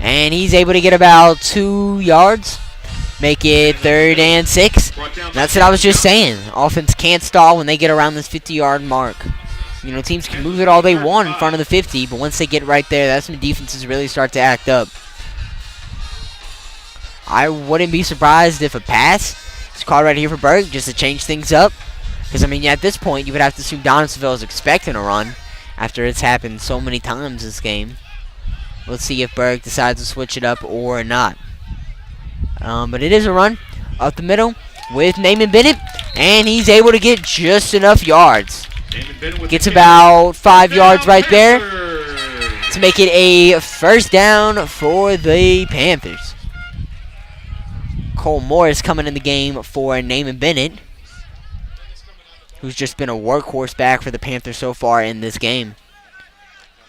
And he's able to get about 2 yards. Make it 3rd and 6. That's what I was just saying. Offense can't stall when they get around this 50-yard mark. You know, teams can move it all they want in front of the 50, but once they get right there, that's when defenses really start to act up. I wouldn't be surprised if a pass is called right here for Berwick just to change things up. Because, I mean, at this point, you would have to assume Donaldsonville is expecting a run after it's happened so many times this game. Let's see if Berwick decides to switch it up or not. But it is a run up the middle with Naaman Bennett, and he's able to get just enough yards. Gets about 5 yards right there to make it a first down for the Panthers. Cole Morris coming in the game for Naaman Bennett, who's just been a workhorse back for the Panthers so far in this game.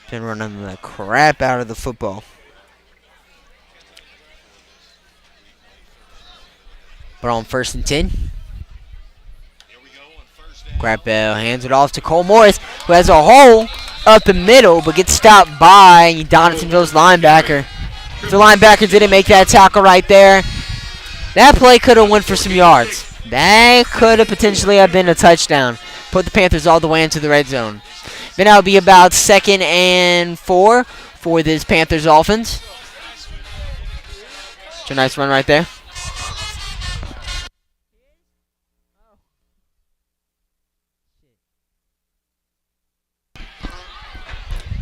Been running the crap out of the football. But on 1st and 10, Grappel hands it off to Cole Morris, who has a hole up the middle, but gets stopped by Donaldsonville's linebacker. The linebacker didn't make that tackle right there. That play could have went for some yards. That could have potentially have been a touchdown. Put the Panthers all the way into the red zone. Then that would be about 2nd and 4 for this Panthers offense. It's a nice run right there.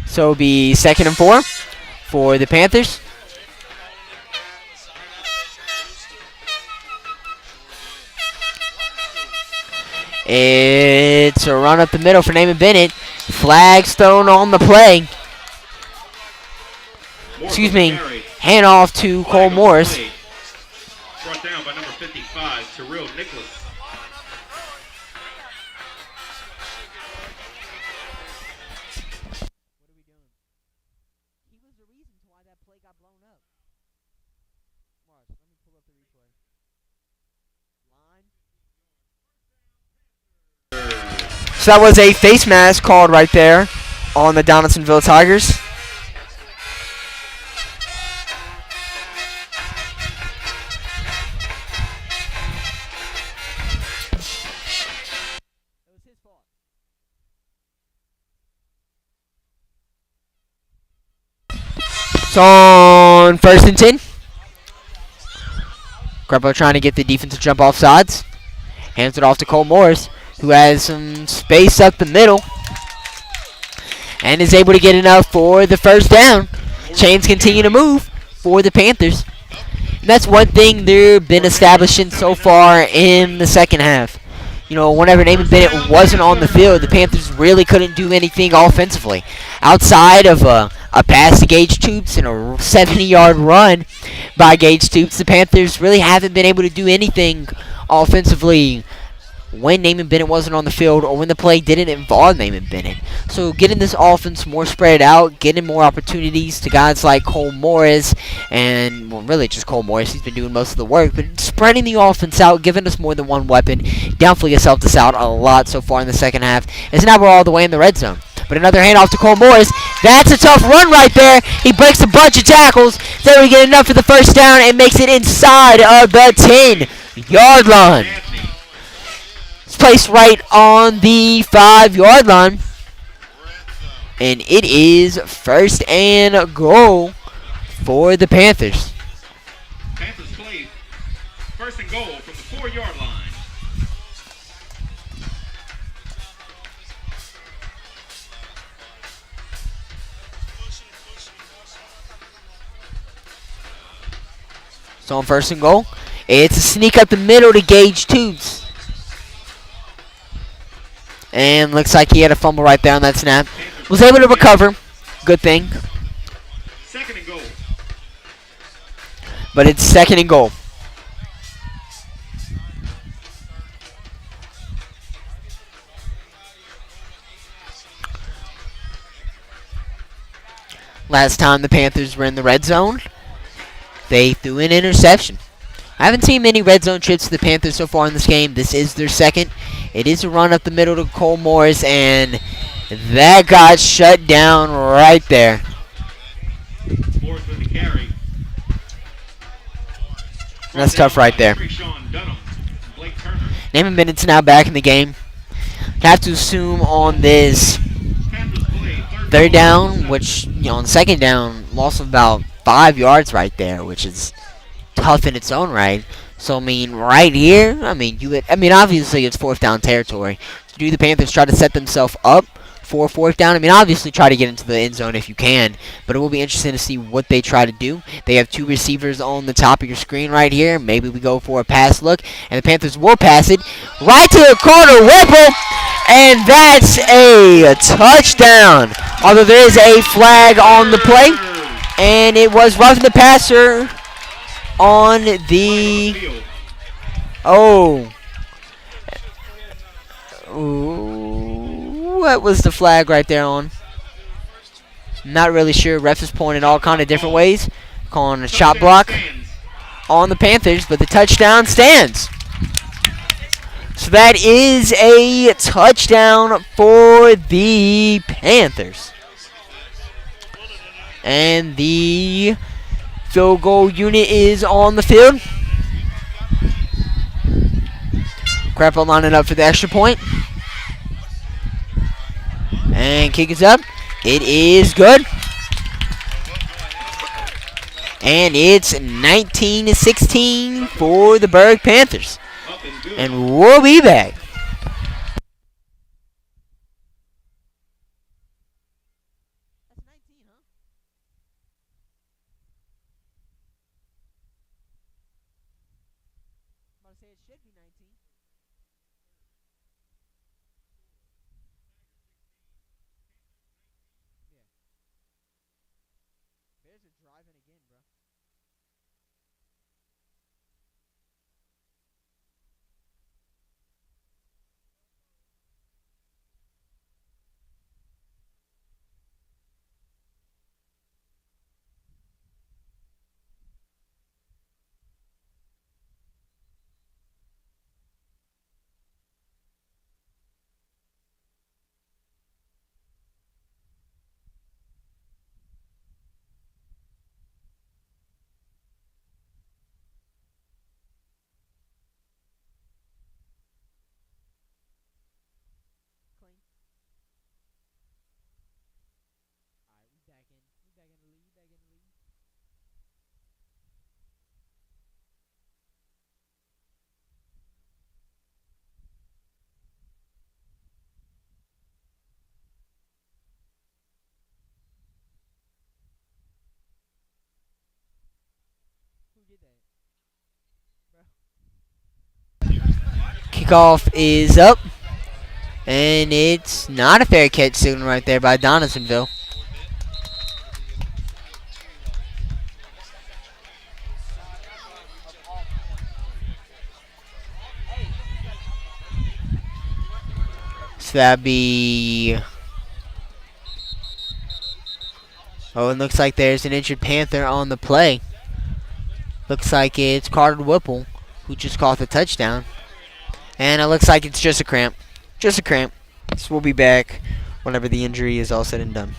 So it'll be 2nd and 4 for the Panthers. It's a run up the middle for Naaman Bennett. Flags thrown on the play. Excuse me. Hand off to Cole Morris. Brought down by number 55, Terrell Nicholas. So that was a face mask called right there on the Donaldsonville Tigers. So on 1st and 10. Crepo trying to get the defensive jump off sides. Hands it off to Cole Morris, who has some space up the middle. And is able to get enough for the first down. Chains continue to move for the Panthers. And that's one thing they've been establishing so far in the second half. You know, whenever Naaman Bennett wasn't on the field, the Panthers really couldn't do anything offensively. Outside of a pass to Gage Toops and a 70-yard run by Gage Toops, the Panthers really haven't been able to do anything offensively when Naaman Bennett wasn't on the field or when the play didn't involve Naaman Bennett. So getting this offense more spread out, getting more opportunities to guys like Cole Morris and, well, really just Cole Morris. He's been doing most of the work, but spreading the offense out, giving us more than one weapon, definitely has helped us out a lot so far in the second half. As now we're all the way in the red zone. But another handoff to Cole Morris. That's a tough run right there. He breaks a bunch of tackles. There we get enough for the first down and makes it inside of the 10-yard line. It's placed right on the 5-yard line. And it is 1st and goal for the Panthers. Panthers play 1st and goal from the 4-yard line. So on 1st and goal, it's a sneak up the middle to Gage Toops. And looks like he had a fumble right there on that snap. Was able to recover. Good thing. 2nd and goal. But it's 2nd and goal. Last time the Panthers were in the red zone, they threw an interception. I haven't seen many red zone trips to the Panthers so far in this game. This is their second. It is a run up the middle to Cole Morris, and that got shut down right there. Morris with the carry. That's tough right there. Naaman Bennett's now back in the game. Have to assume on this 3rd down, which, you know, on 2nd down, loss of about 5 yards right there, which is tough in its own right. So, I mean, right here, obviously it's 4th down territory. Do the Panthers try to set themselves up for 4th down? I mean, obviously try to get into the end zone if you can, but it will be interesting to see what they try to do. They have 2 receivers on the top of your screen right here. Maybe we go for a pass look, and the Panthers will pass it right to the corner, Whipple, and that's a touchdown. Although there is a flag on the play, and it was roughing the passer on the what was the flag right there on? Not really sure. Ref is pointing all kind of different ways, calling a shot block on the Panthers, but the touchdown stands. So that is a touchdown for the Panthers. And the field goal unit is on the field. Crepo lining up for the extra point. And kick is up. It is good. And it's 19-16 for the Berwick Panthers. And we'll be back. That's 19, huh? I'm about to say it should be 19. Yeah. Bears are driving again, bro. kickoff is up. And it's not a fair catch signal right there by Donaldsonville. So that'd be... Oh, it looks like there's an injured Panther on the play. Looks like it's Carter Whipple, who just caught the touchdown. And it looks like it's just a cramp. Just a cramp. So we'll be back whenever the injury is all said and done.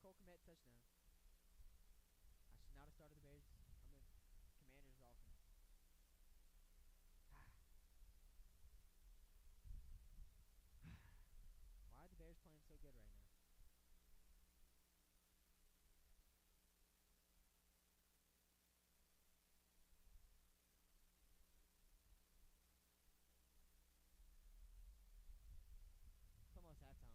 Cole Kmet touchdown. I should not have started the Bears. Commanders offense. Why are the Bears playing so good right now? It's almost halftime.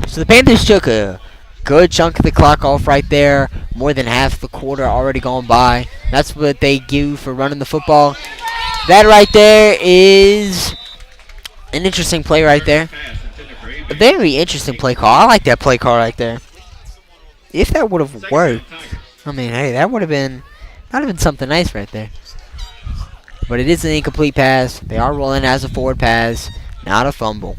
So the Panthers took a good chunk of the clock off right there. More than half the quarter already gone by. That's what they give for running the football. That right there is an interesting play right there. A very interesting play call. I like that play call right there. If that would have worked, I mean, hey, that would have been something nice right there. But it is an incomplete pass. They are rolling as a forward pass, not a fumble.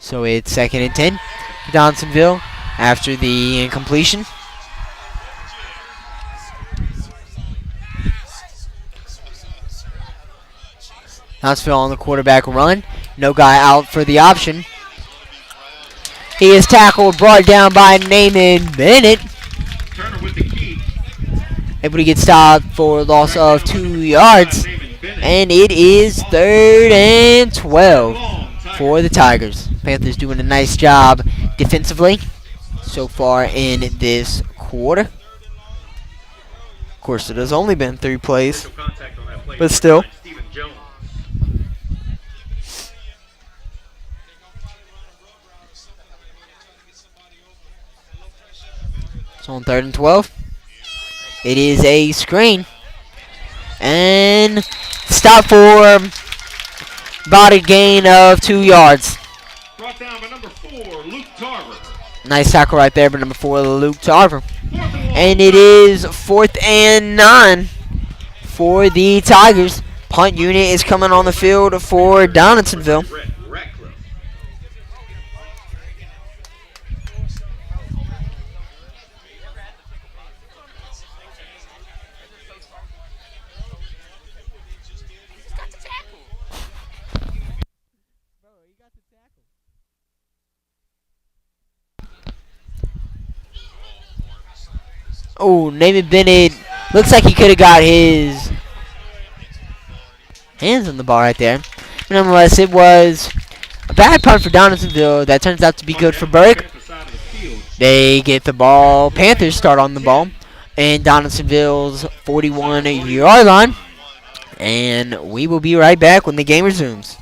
So it's 2nd and 10 for Donaldsonville after the incompletion. Donaldsonville on the quarterback run. No guy out for the option. He is tackled, brought down by Naaman Bennett. Turner with the keep. Able to get stopped for a loss of 2 yards. And it is 3rd and 12 for the Tigers. Panthers doing a nice job defensively so far in this quarter. Of course, it has only been 3 plays, but still. So on 3rd and 12, it is a screen. And stop for about a gain of 2 yards. Brought down by number 4, Luke Tarver. Nice tackle right there by number 4, Luke Tarver. And it is 4th and 9 for the Tigers. Punt unit is coming on the field for Donaldsonville. Oh, Naaman Bennett looks like he could have got his hands on the ball right there. But nonetheless, it was a bad punt for Donaldsonville. That turns out to be good for Berwick. They get the ball. Panthers start on the ball. And Donaldsonville's 41-yard line. And we will be right back when the game resumes.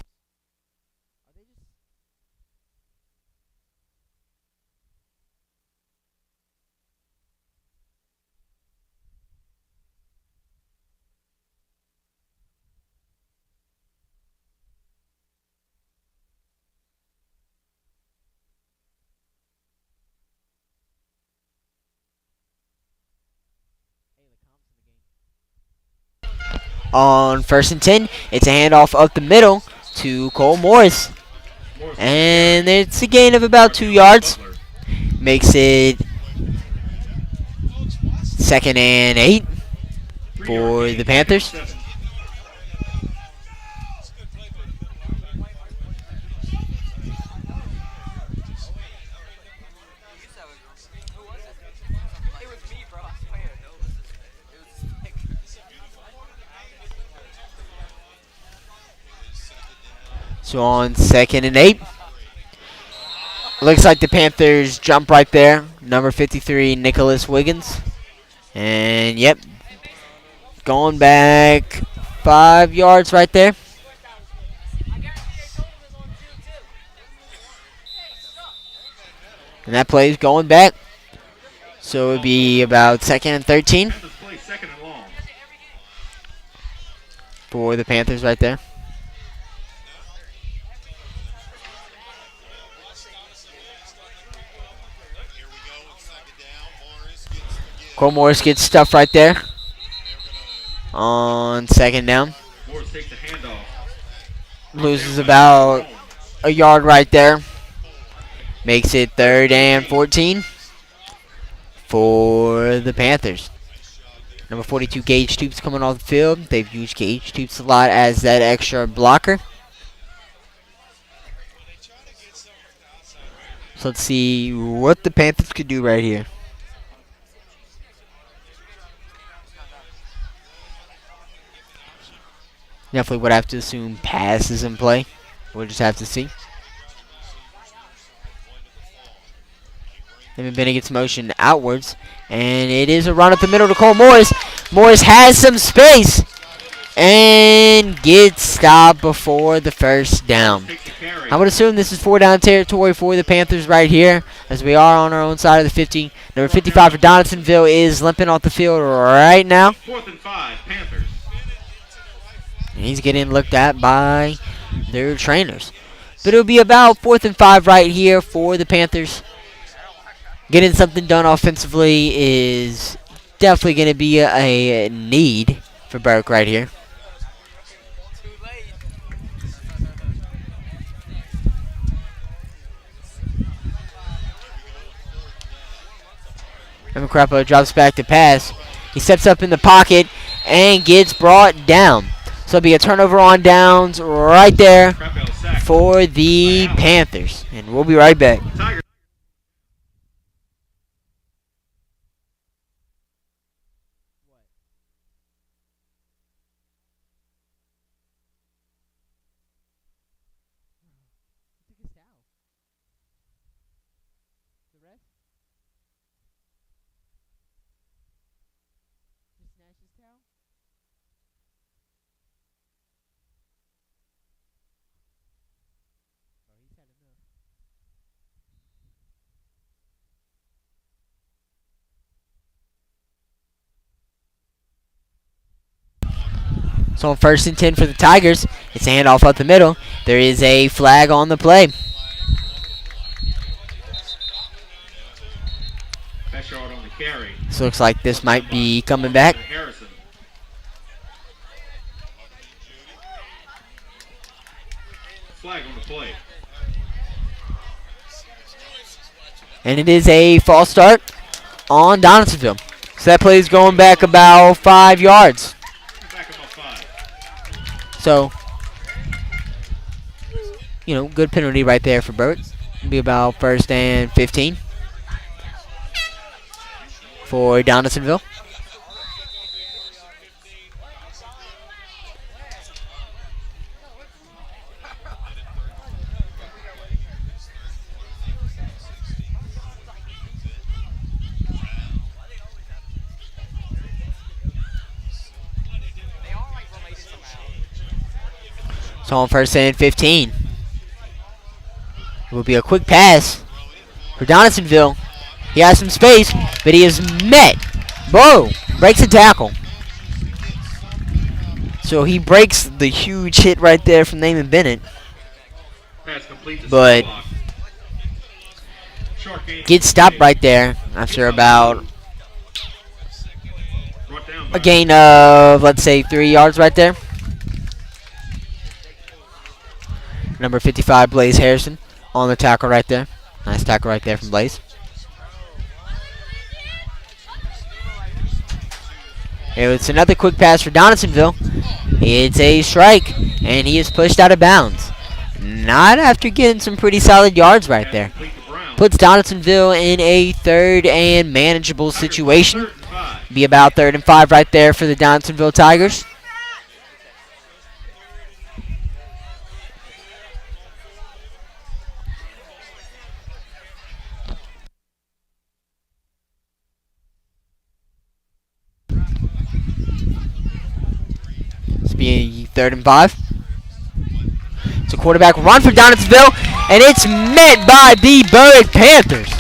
On 1st and 10, it's a handoff up the middle to Cole Morris. And it's a gain of about 2 yards. Makes it 2nd and 8 for the Panthers. It was me, bro. So on 2nd and 8. Looks like the Panthers jump right there. Number 53, Nicholas Wiggins. And yep, going back 5 yards right there. And that play is going back. So it would be about 2nd and 13 Panthers play second and long. for the Panthers right there. Cole Morris gets stuffed right there on 2nd down. Morris takes the handoff. Loses about a yard right there. Makes it 3rd and 14 for the Panthers. Number 42, Gage Toops coming off the field. They've used Gage Toops a lot as that extra blocker. So let's see what the Panthers could do right here. Definitely would have to assume pass is in play. We'll just have to see. Then Bennett gets motion outwards. And it is a run up the middle to Cole Morris. Morris has some space. And gets stopped before the first down. Takes the carry. I would assume this is 4-down territory for the Panthers right here, as we are on our own side of the 50. Number 55 for Donaldsonville is limping off the field right now. 4th and 5, Panthers. And he's getting looked at by their trainers. But it'll be about 4th and 5 right here for the Panthers. Getting something done offensively is definitely going to be a need for Berwick right here. Evan Crapo drops back to pass. He steps up in the pocket and gets brought down. So it'll be a turnover on downs right there Crapel sack. for the Panthers. And we'll be right back. Tigers. Took his towel. The ref? Just snatched his towel? Oh, he's had enough. So on 1st and 10 for the Tigers, it's a handoff up the middle. There is a flag on the play. Best yard on the carry. So looks like this might be coming back. Harrison. Flag on the play. And it is a false start on Donaldsonville. So that play is going back about 5 yards. Back about 5. So, good penalty right there for Berwick. It'll be about 1st and 15 for Donaldsonville. So on 1st and 15. It will be a quick pass for Donaldsonville. He has some space, but he is met. Whoa! Breaks a tackle. So he breaks the huge hit right there from Naaman Bennett. Pass complete to But Spurlock. Short gain. gets stopped right there after about Brought down a by gain of, let's say, 3 yards right there. Number 55, Blaze Harrison, on the tackle right there. Nice tackle right there from Blaze. It's another quick pass for Donaldsonville. It's a strike, and he is pushed out of bounds. Not after getting some pretty solid yards right there. complete to Brown. Puts Donaldsonville in a 3rd and manageable situation. 3rd and 5. Be about 3rd and 5 right there for the Donaldsonville Tigers. to be 3rd and 5. It's a quarterback run for Donaldsonville, and it's met by the Berwick Panthers.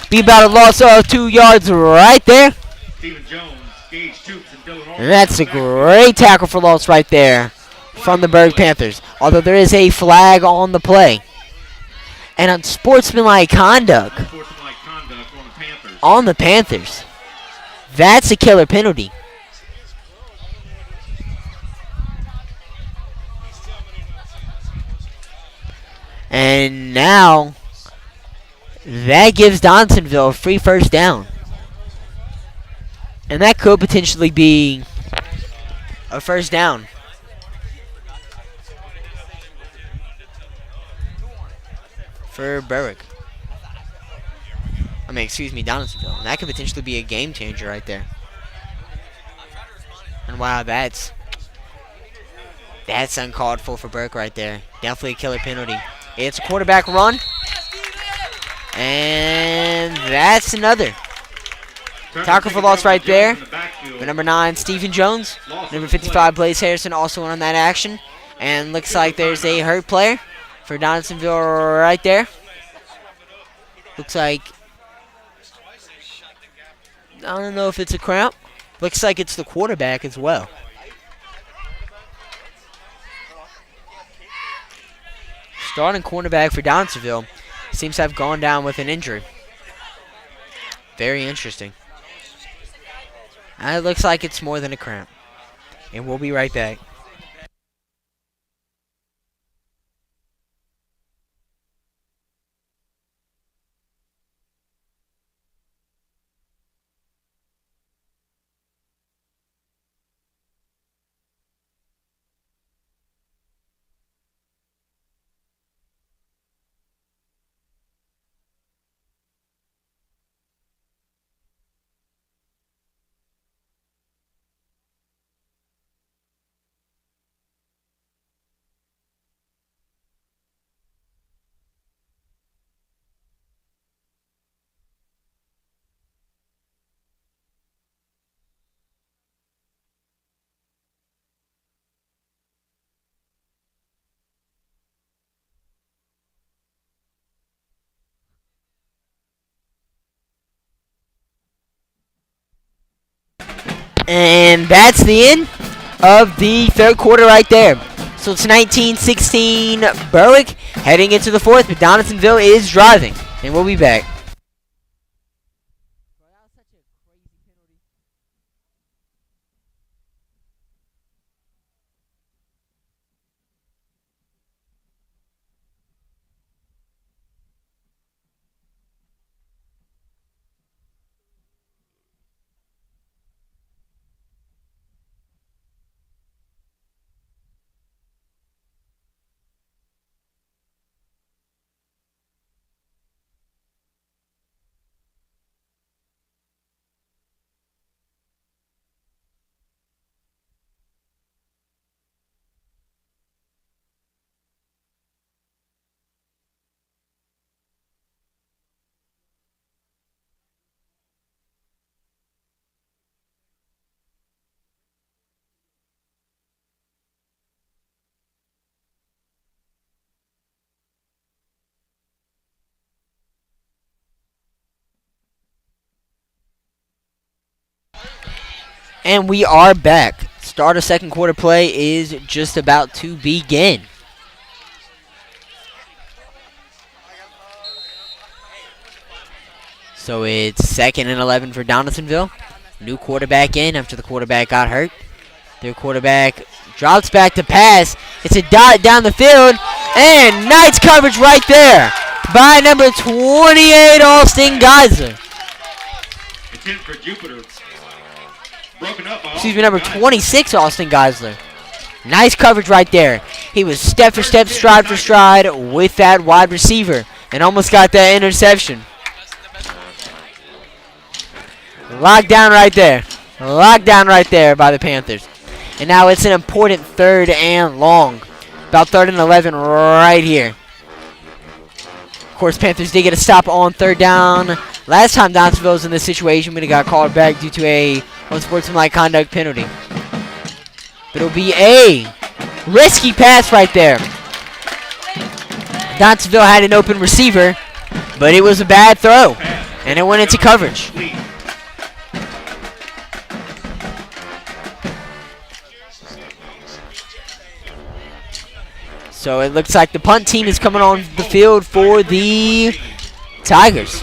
Be about a loss of 2 yards right there. Stephen Jones, Gage Toops, and Dylan Orr. And that's a great tackle for loss right there from the Berwick Panthers. Although there is a flag on the play. And unsportsmanlike conduct Unsportsmanlike conduct on the Panthers. on the Panthers. That's a killer penalty. And now that gives Donaldsonville a free 1st down. And that could potentially be a 1st down. For Berwick. I mean, excuse me, Donaldsonville. And that could potentially be a game changer right there. And wow, that's uncalled for Berwick right there. Definitely a killer penalty. It's a quarterback run. And that's another. Tackle for loss right there. For number 9, Stephen Jones. Number 55, Blaze Harrison, also on that action. And looks like there's a hurt player for Donaldsonville right there. Looks like, I don't know if it's a cramp. Looks like it's the quarterback as well. Starting cornerback for Donaldsonville seems to have gone down with an injury. Very interesting. It looks like it's more than a cramp. And we'll be right back. And that's the end of the 3rd quarter right there. So it's 19-16 Berwick heading into the 4th, but Donaldsonville is driving. And we'll be back. Bro, that was such a crazy penalty. And we are back. Start of 2nd quarter play is just about to begin. So it's 2nd and 11 for Donaldsonville. New quarterback in after the quarterback got hurt. Their quarterback drops back to pass. It's a dot down the field. And nice coverage right there by number 28, Austin Geisler. Intent for Jupiter. Broken up by Excuse me, number 26, Austin Geisler. Nice coverage right there. He was step for step, stride for stride with that wide receiver and almost got that interception. Locked down right there. Locked down right there by the Panthers. And now it's an important 3rd and long. About 3rd and 11 right here. Of course, Panthers did get a stop on 3rd down. Last time Donaldsonville was in this situation, but it got called back due to a unsportsmanlike conduct penalty. But it'll be a risky pass right there. Donaldsonville had an open receiver, but it was a bad throw, and it went into coverage. So it looks like the punt team is coming on the field for the Tigers.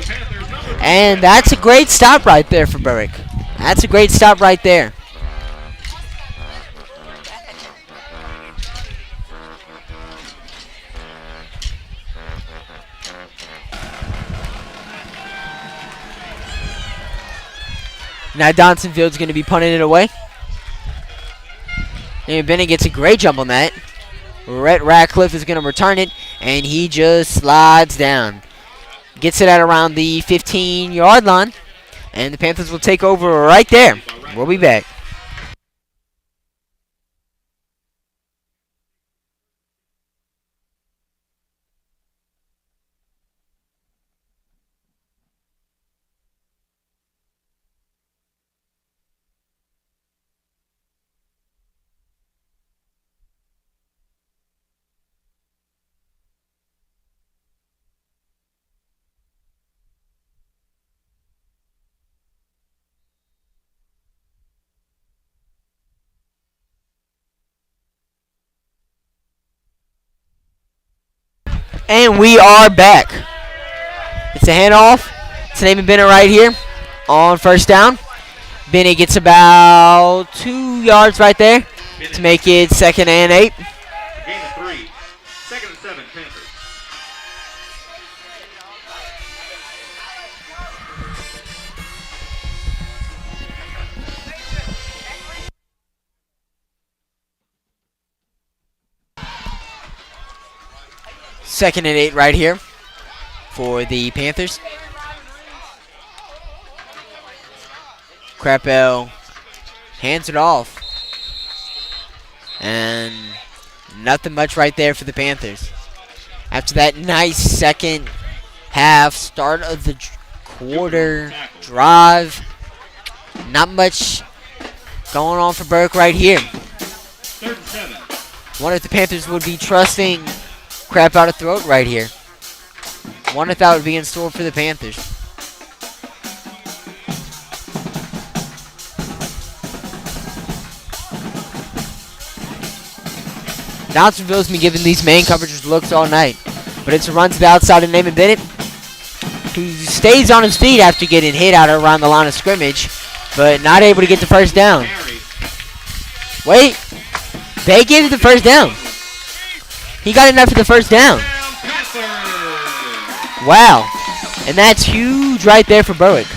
And that's a great stop right there for Berwick. That's a great stop right there. Now Donaldsonville's going to be punting it away. And Bennett gets a great jump on that. Rhett Ratcliffe is going to return it, and he just slides down. Gets it at around the 15-yard line, and the Panthers will take over right there. We'll be back. And we are back. It's a handoff. It's Nathan Bennett right here on first down. Bennett gets about 2 yards right there to make it 2nd and 8. Gain of 3. 2nd and 7, Panthers. Second and 8 right here for the Panthers. Crappell hands it off. And nothing much right there for the Panthers. After that nice second half, start of the quarter drive, not much going on for Berwick right here. 3rd and 7. Wonder if the Panthers would be trusting crap out of throat right here. Wonder if that would be in store for the Panthers. Donaldsonville's been giving these main coverages looks all night. But it's a run to the outside of Naaman Bennett, who stays on his feet after getting hit out around the line of scrimmage, but not able to get the first down. Wait, they gave it the first down. He got enough for the first down. Wow. And that's huge right there for Berwick.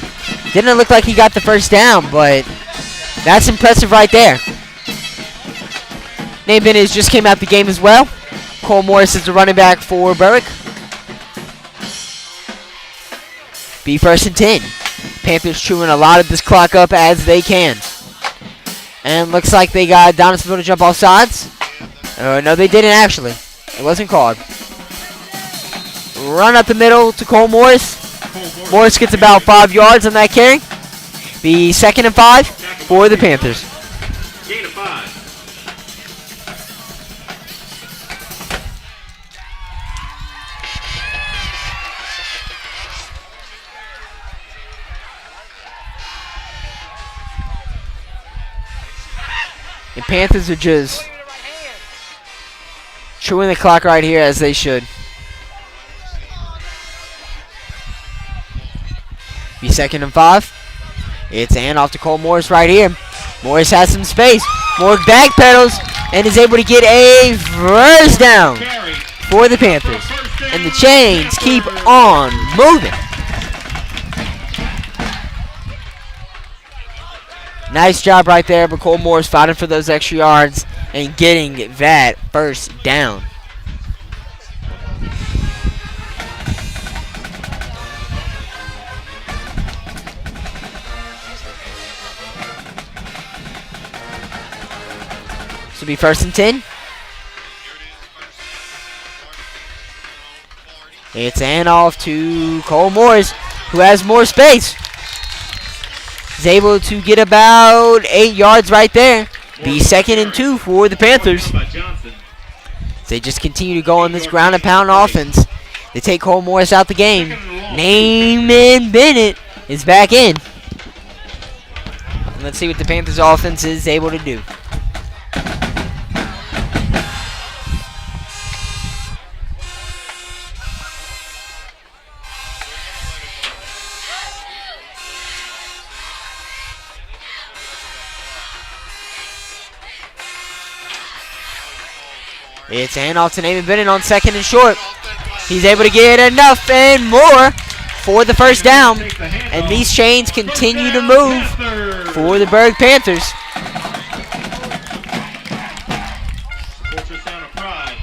Didn't look like he got the first down, but that's impressive right there. Nate Bennett just came out the game as well. Cole Morris is the running back for Berwick. Be 1st and 10. Panthers chewing a lot of this clock up as they can. And looks like they got Donaldsonville to jump off sides. No, they didn't actually. It wasn't called. Run up the middle to Cole Morris. Morris gets about 5 yards on that carry. Be 2nd and 5 for the Panthers. Gain of 5. The Panthers are just chewing the clock right here as they should. Be 2nd and 5. It's a handoff to Cole Morris right here. Morris has some space. Morris backpedals and is able to get a first down for the Panthers. And the chains keep on moving. Nice job right there, but Cole Morris fighting for those extra yards and getting that first down. So be 1st and 10. It's a handoff to Cole Morris, who has more space. He's able to get about 8 yards right there be 2nd and 2 for the Panthers. By Johnson. They just continue to go on this ground and pound offense. They take Cole Morris out the game. Naaman Bennett is back in. And let's see what the Panthers offense is able to do. It's a handoff to Naaman Bennett on 2nd and short. He's able to get enough and more for the first down. And these chains continue to move for the Berwick Panthers. Ultrasound of pride.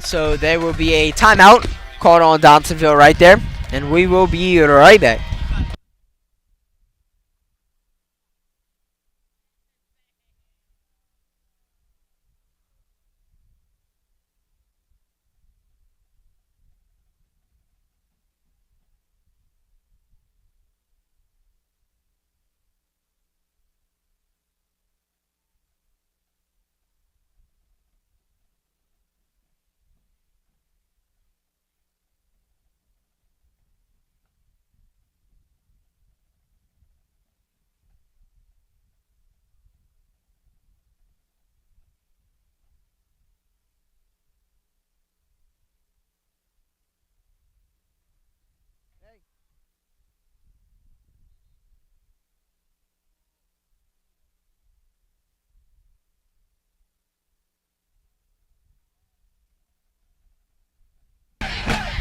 So there will be a timeout called on Donaldsonville right there. And we will be right back.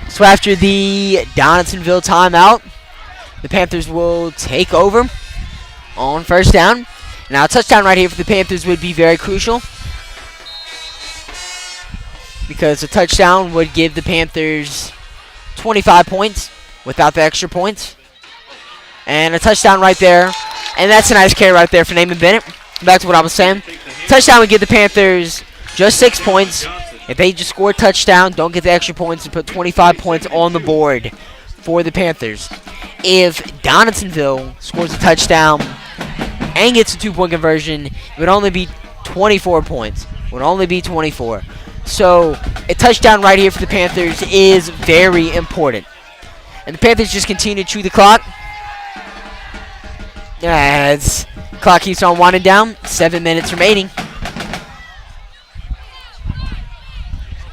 So after the Donaldsonville timeout, the Panthers will take over on first down. Now a touchdown right here for the Panthers would be very crucial, because a touchdown would give the Panthers 25 points without the extra points. And a touchdown right there. And that's a nice carry right there for Naaman Bennett. Back to what I was saying. Touchdown would give the Panthers just 6 points. If they just score a touchdown, don't get the extra points, and put 25 points on the board for the Panthers. If Donaldsonville scores a touchdown and gets a 2-point conversion, it would only be 24 points. It would only be 24. So a touchdown right here for the Panthers is very important. And the Panthers just continue to chew the clock. As clock keeps on winding down, 7 minutes remaining.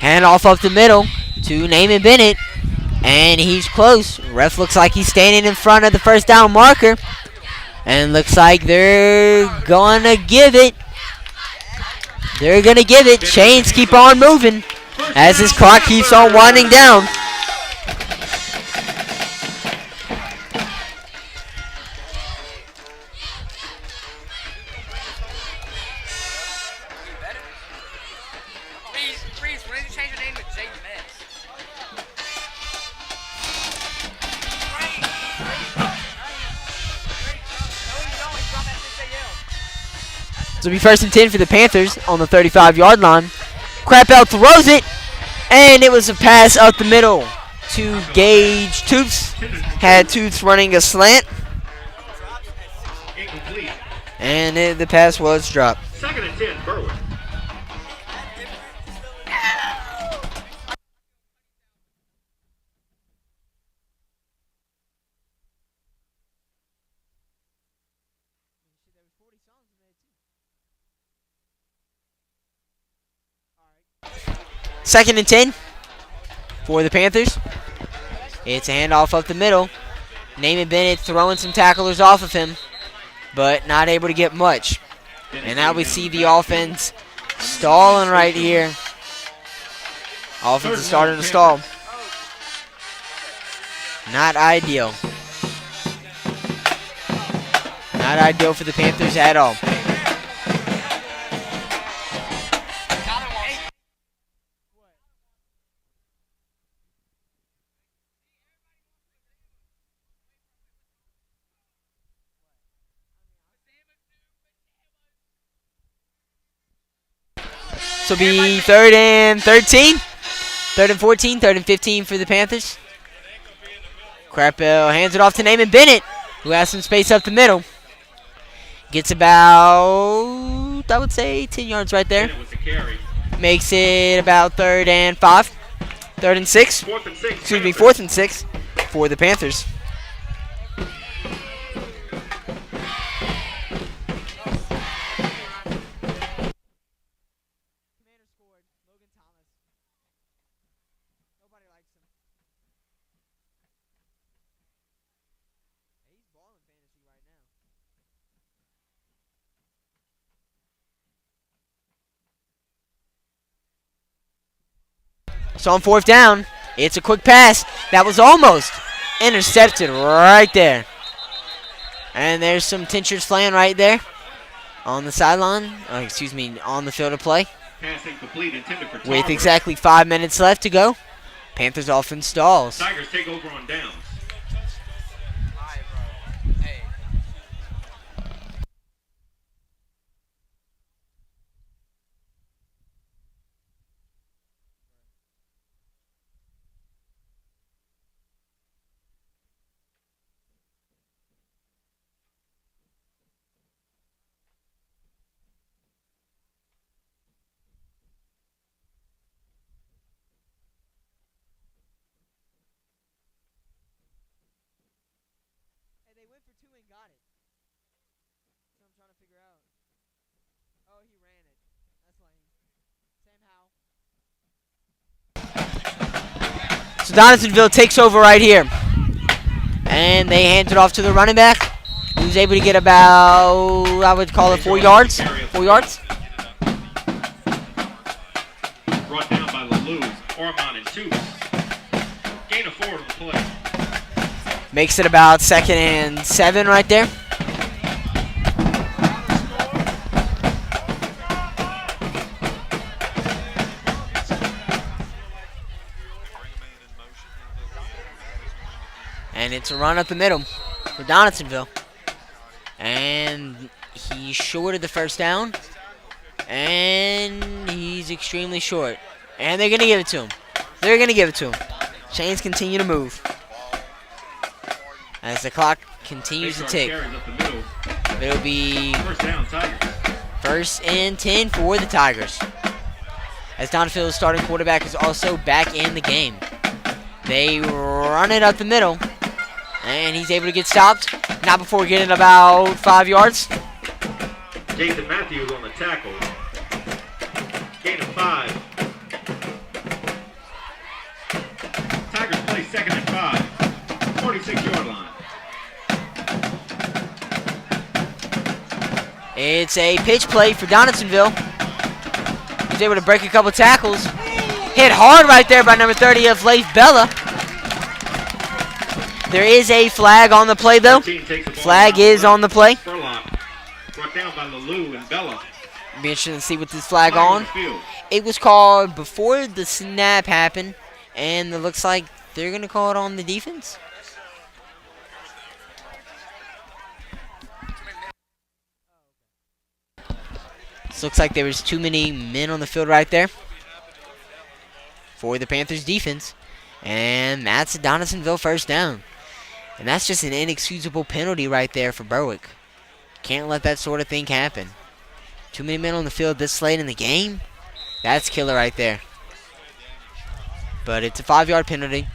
Hand off up the middle to Naaman Bennett. And he's close. Ref looks like he's standing in front of the first down marker. And looks like they're gonna give it. They're gonna give it. Chains keep on moving as his clock keeps on winding down. Reese, when did you change your name to Jaden Metz? So it'll be 1st and 10 for the Panthers on the 35-yard line. Crapell throws it, and it was a pass up the middle to Gage Toots. Had Toots running a slant, Incomplete. and the pass was dropped. 2nd and 10, Berwick. Second and 10 for the Panthers. It's a handoff up the middle. Naaman Bennett throwing some tacklers off of him, but not able to get much. And now we see the offense stalling right here. Offense is starting to stall. Not ideal. Not ideal for the Panthers at all. This will be 3rd and 13. 3rd and 14. 3rd and 15 for the Panthers. Crapel hands it off to Naaman Bennett, who has some space up the middle. Gets about, I would say, 10 yards right there. Makes it about 3rd and 5. 3rd and 6. Excuse me, 4th and 6 for the Panthers. So on 4th down, it's a quick pass. That was almost intercepted right there. And there's some Tinchers playing right there on the sideline. Oh, excuse me, on the field of play. With exactly 5 minutes left to go, Panthers offense stalls. Tigers take over on downs. They went for 2 and got it. So I'm trying to figure out. Oh, he ran it. That's lame. Sam Howell. So Donaldsonville takes over right here. And they hand it off to the running back, who's able to get about, I would call it 4 yards. 4 yards. Brought down by Lalou, Ormond, and Tubas. Gain of 4 on the play. Makes it about 2nd and 7 right there. And it's a run up the middle for Donaldsonville. And he's short of the 1st down. And he's extremely short. And they're going to give it to him. They're going to give it to him. Chains continue to move as the clock continues to tick. It'll be 1st and 10 for the Tigers, as Donaldsonville's starting quarterback is also back in the game. They run it up the middle, and he's able to get stopped. Not before getting about 5 yards. Jason Matthews on the tackle. Gain of 5. Tigers play 2nd and 5. 46-yard line. It's a pitch play for Donaldsonville. He's able to break a couple tackles. Hit hard right there by number 30 of Leif Bella. There is a flag on the play, though. Flag is on the play. Brought down by Lalou and Bella. Be interesting to see what this flag on. It was called before the snap happened, and it looks like they're going to call it on the defense. This looks like there was too many men on the field right there for the Panthers defense. And that's a Donaldsonville 1st down. And that's just an inexcusable penalty right there for Berwick. Can't let that sort of thing happen. Too many men on the field this late in the game. That's killer right there. But it's a 5-yard penalty.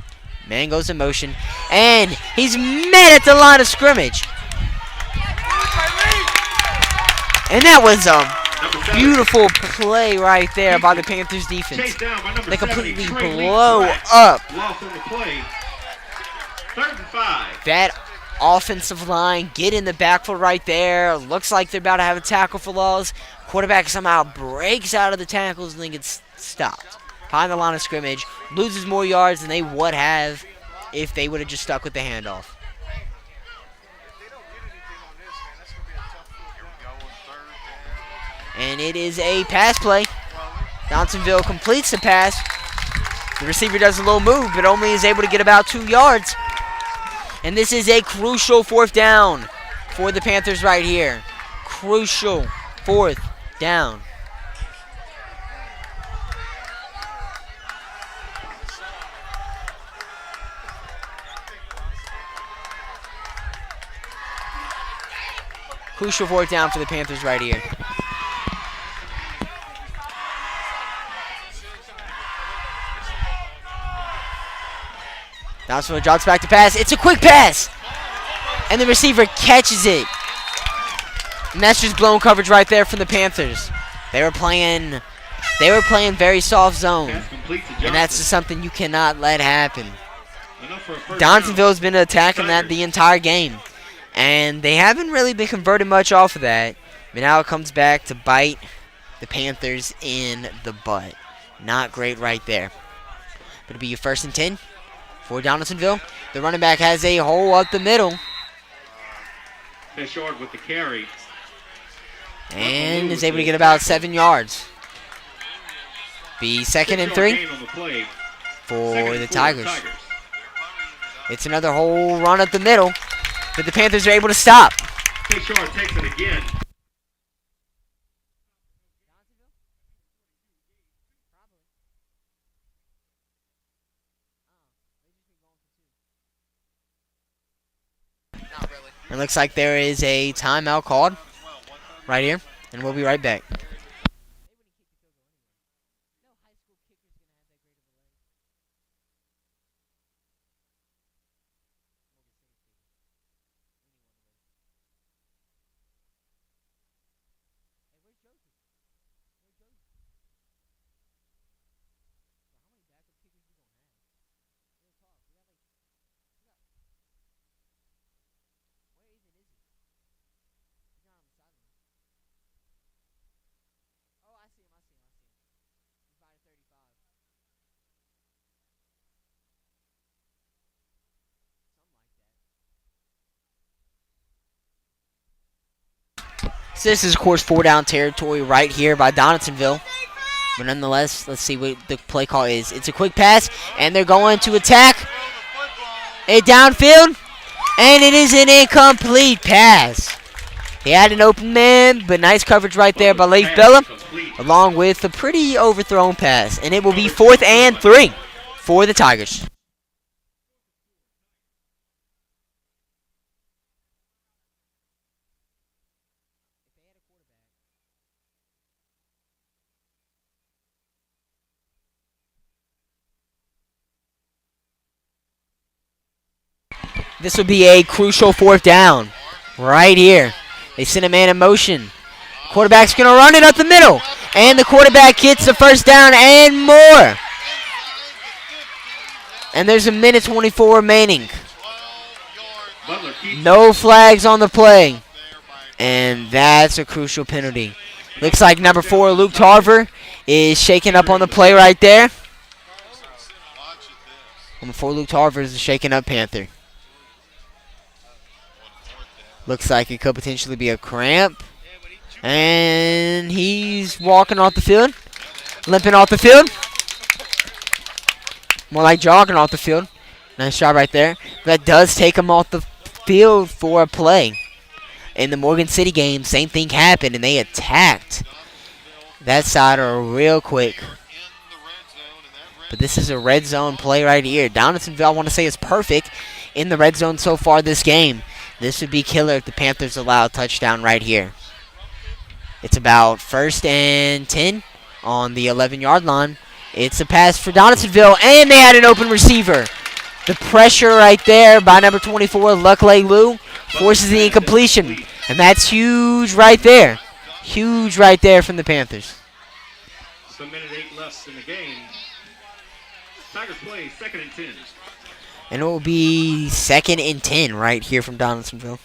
Man goes in motion. And he's met at the line of scrimmage. And that was beautiful play right there by the Panthers defense. They completely blow up that offensive line. Get in the backfield right there. Looks like they're about to have a tackle for loss. Quarterback somehow breaks out of the tackles and then gets stopped behind the line of scrimmage. Loses more yards than they would have if they would have just stuck with the handoff. And it is a pass play. Donaldsonville completes the pass. The receiver does a little move, but only is able to get about 2 yards. And this is a crucial 4th down for the Panthers right here. Crucial 4th down. Crucial fourth down for the Panthers right here. Donaldsonville drops back to pass. It's a quick pass. And the receiver catches it. And that's just blown coverage right there from the Panthers. They were playing very soft zone. And that's just something you cannot let happen. Donaldsonville has been attacking that the entire game. And they haven't really been converting much off of that. But now it comes back to bite the Panthers in the butt. Not great right there. But it'll be your 1st and 10 for Donaldsonville. The running back has a hole up the middle. Short with the carry. And is able to get about 7 yards. Be 2nd and 3 for the Tigers. It's another whole run up the middle, but the Panthers are able to stop. Short takes it again. It looks like there is a timeout called right here, and we'll be right back. So this is, of course, 4-down territory right here by Donaldsonville. But nonetheless, let's see what the play call is. It's a quick pass, and they're going to attack it downfield. And it is an incomplete pass. He had an open man, but nice coverage right there by Leif Bella, along with a pretty overthrown pass. And it will be 4th and 3 for the Tigers. This will be a crucial 4th down right here. They send a man in motion. Quarterback's going to run it up the middle. And the quarterback gets the 1st down and more. And there's 1:24 remaining. No flags on the play. And that's a crucial penalty. Looks like number 4, Luke Tarver, is shaking up on the play right there. Number 4, Luke Tarver is a shaking up Panther. Looks like it could potentially be a cramp. And he's walking off the field. Limping off the field. More like jogging off the field. Nice job right there. That does take him off the field for a play. In the Morgan City game, same thing happened, and they attacked that side real quick. But this is a red zone play right here. Donaldsonville, I want to say, is perfect in the red zone so far this game. This would be killer if the Panthers allow a touchdown right here. It's about 1st and 10 on the 11-yard line. It's a pass for Donaldsonville, and they had an open receiver. The pressure right there by number 24, Luckley Lou, forces the incompletion. And that's huge right there. Huge right there from the Panthers. Just a minute 8 left in the game. Tigers play 2nd and 10. And it will be 2nd and 10 right here from Donaldsonville.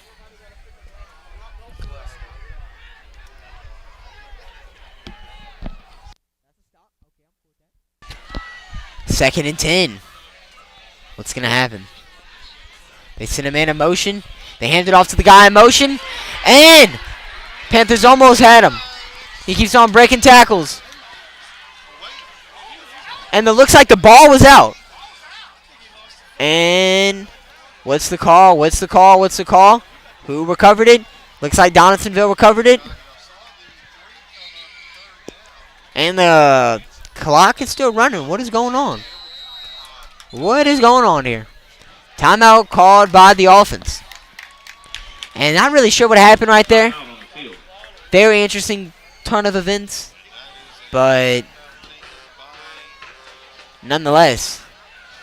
Second and 10. What's going to happen? They send a man in motion. They hand it off to the guy in motion. And Panthers almost had him. He keeps on breaking tackles. And it looks like the ball was out. And what's the call? What's the call? What's the call? Who recovered it? Looks like Donaldsonville recovered it. And the clock is still running. What is going on? What is going on here? Timeout called by the offense. And not really sure what happened right there. Very interesting turn of events, but nonetheless,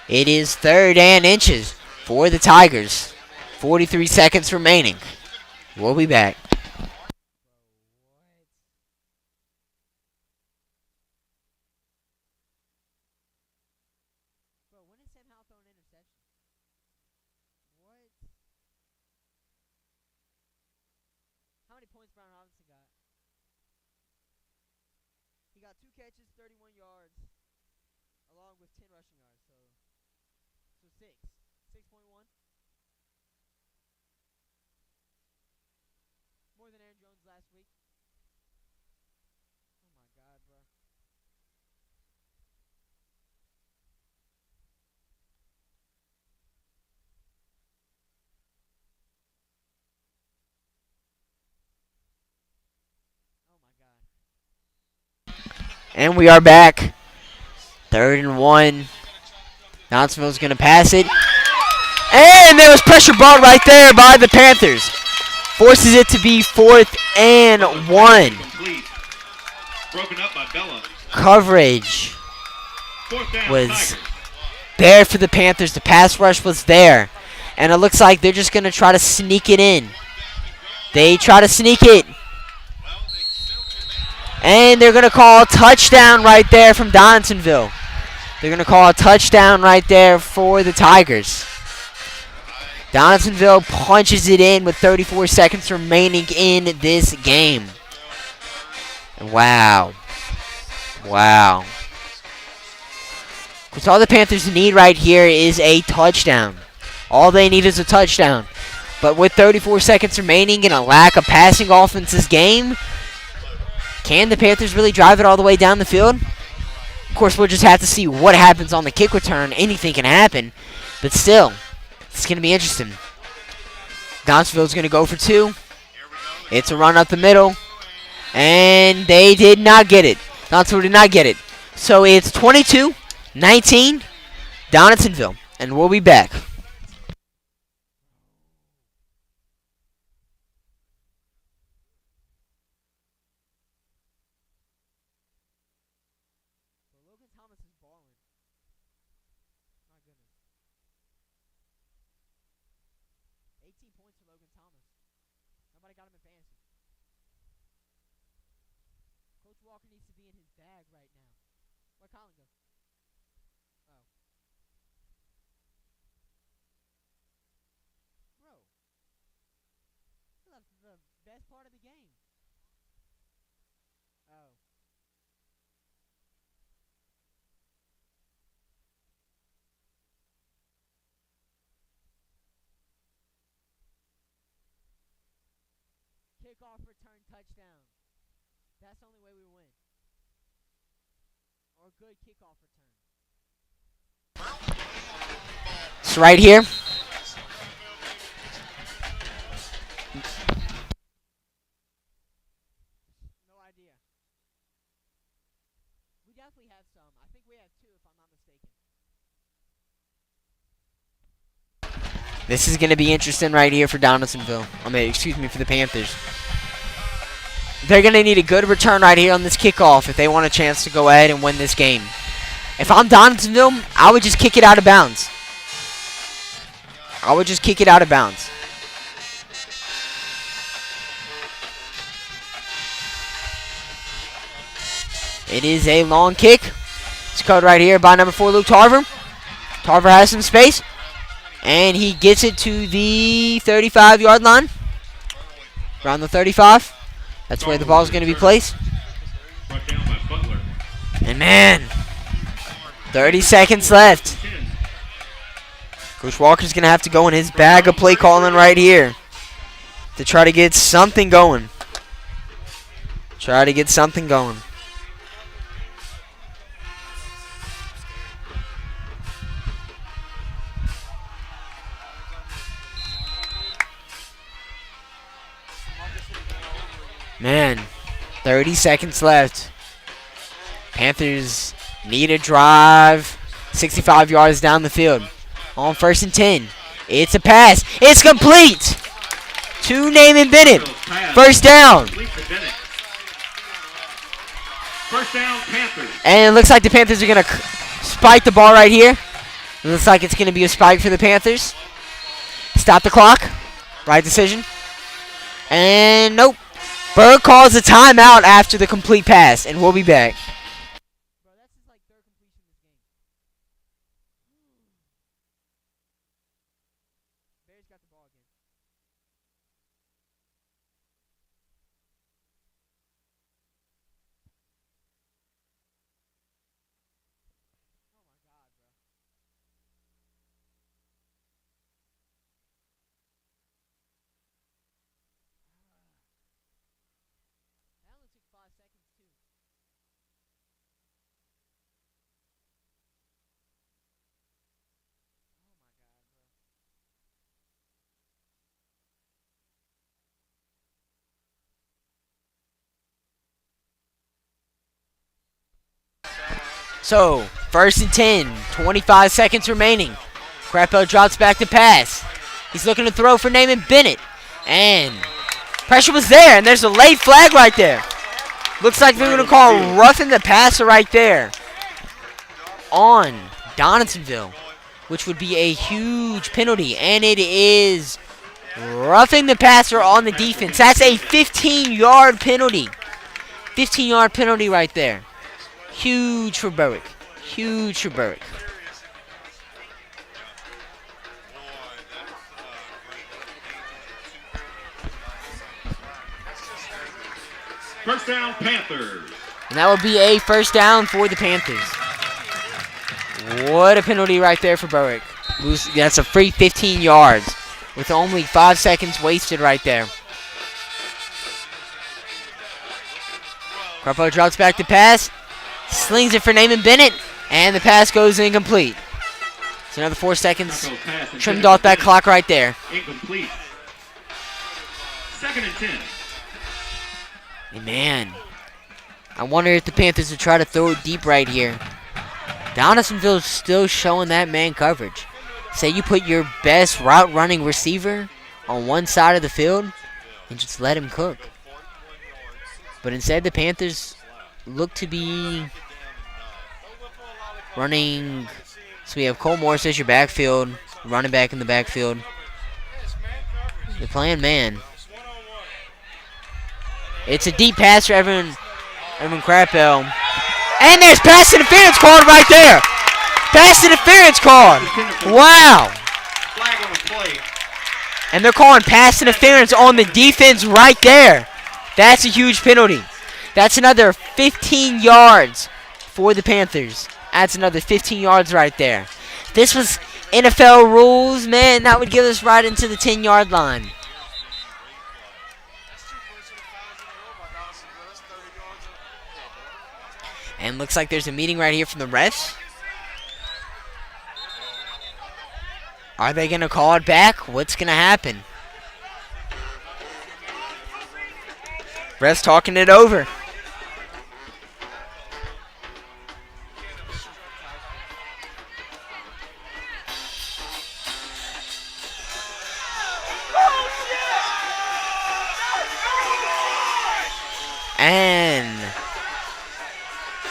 it is 3rd and inches for the Tigers. 43 seconds remaining. We'll be back. Bro, when is Sam Howell throwing an interception? What? How many points Brown Robinson got? He got 2 catches, 31 yards, along with 10 rushing yards. So 6. 6.1. More than Aaron Jones last week. Oh my God, bro. Oh my God. And we are back. 3rd and 1. Donaldsonville's going to pass it. And there was pressure brought right there by the Panthers. Forces it to be 4th and 1. Complete. Broken up by Bella. Coverage 4th down, was Tigers. there for the Panthers. The pass rush was there. And it looks like they're just going to try to sneak it in. They try to sneak it. And they're going to call a touchdown right there from Donaldsonville. They're going to call a touchdown right there for the Tigers. Donaldsonville punches it in with 34 seconds remaining in this game. Wow. Wow. Because all the Panthers need right here is a touchdown. All they need is a touchdown. But with 34 seconds remaining and a lack of passing offenses game, can the Panthers really drive it all the way down the field? Of course, we'll just have to see what happens on the kick return. Anything can happen. But still, it's going to be interesting. Donaldsonville's going to go for 2. It's a run up the middle. And they did not get it. Donaldsonville did not get it. So it's 22-19, Donaldsonville. And we'll be back. Logan Thomas is balling. My goodness. 18 points for Logan Thomas. Nobody got him in fantasy. Coach Walker needs to be in his bag right now. Where'd Colin go? Oh. Bro. He left the best part of the game. Oh. Kickoff return touchdown. That's the only way we win. Or good kickoff return. It's right here. No idea. We definitely have some. I think we have 2 if I'm not mistaken. This is going to be interesting right here for Donaldsonville. Excuse me, for the Panthers. They're going to need a good return right here on this kickoff if they want a chance to go ahead and win this game. If I'm Donaldsonville, I would just kick it out of bounds. I would just kick it out of bounds. It is a long kick. It's caught right here by number 4, Luke Tarver. Tarver has some space. And he gets it to the 35-yard line. Around the 35. That's where the ball is going to be placed. Brought down by Butler. And man, 30 seconds left. Coach Walker's going to have to go in his bag of play calling right here to try to get something going. Try to get something going. Man, 30 seconds left. Panthers need a drive. 65 yards down the field. On 1st and 10. It's a pass. It's complete to Naaman Bennett. Bill's pass. First down. Complete to Bennett. First down, Panthers. And it looks like the Panthers are going to spike the ball right here. It looks like it's going to be a spike for the Panthers. Stop the clock. Right decision. And nope. Berg calls a timeout after the complete pass, and we'll be back. Bro, that's his like third completion this game. Bears got the ball again. Oh my god, bro. That only took 5 seconds too. Oh my god, bro. So, first and 10, 25 seconds remaining. Crapo drops back to pass. He's looking to throw for Naaman Bennett. And pressure was there, and there's a late flag right there. Looks like they're going to call roughing the passer right there on Donaldsonville, which would be a huge penalty. And it is roughing the passer on the defense. That's a 15-yard penalty. 15-yard penalty right there. Huge for Berwick. Huge for Berwick. First down, Panthers. And that would be a first down for the Panthers. What a penalty right there for Berwick. That's a free 15 yards with only 5 seconds wasted right there. Crapo drops back to pass. Slings it for Naaman Bennett. And the pass goes incomplete. It's another 4 seconds trimmed off that clock right there. Incomplete. Second and 10. And man, I wonder if the Panthers would try to throw it deep right here. Donaldsonville is still showing that man coverage. Say you put your best route running receiver on one side of the field and just let him cook. But instead the Panthers look to be running. So we have Cole Morris as your backfield, running back in the backfield. They're playing man. It's a deep pass for Evan Crapo. And there's pass interference called right there. Pass interference called. Wow. Flag on the play. And they're calling pass interference on the defense right there. That's a huge penalty. That's another 15 yards for the Panthers. That's another 15 yards right there. This was NFL rules, man. That would give us right into the 10-yard line. And looks like there's a meeting right here from the refs. Are they going to call it back? What's going to happen? Refs talking it over. And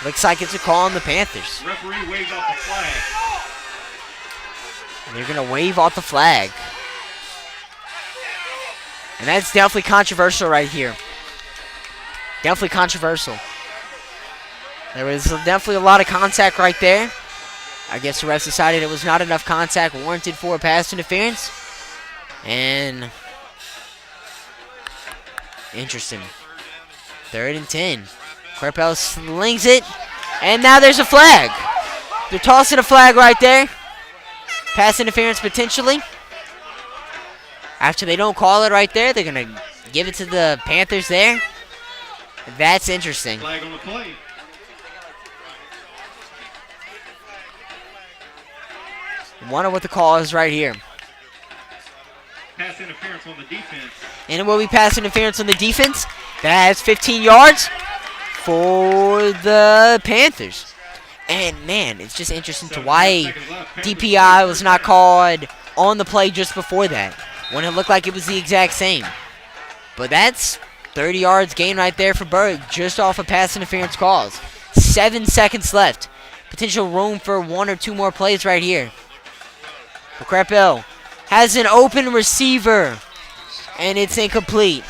looks like it's a call on the Panthers. Referee waves off the flag. They're going to wave off the flag. And that's definitely controversial right here. Definitely controversial. There was definitely a lot of contact right there. I guess the refs decided it was not enough contact warranted for a pass interference. And interesting. 3rd and 10. Crapo slings it. And now there's a flag. They're tossing a flag right there. Pass interference potentially. After they don't call it right there, they're going to give it to the Panthers there. That's interesting. Flag on the play. Wonder what the call is right here. Pass interference on the defense. And it will be pass interference on the defense. That's 15 yards for the Panthers. And, man, it's just interesting to why DPI was not called on the play just before that, when it looked like it was the exact same. But that's 30 yards gain right there for Berwick, just off of pass interference calls. 7 seconds left. Potential room for 1 or 2 more plays right here. But Crapel has an open receiver, and it's incomplete.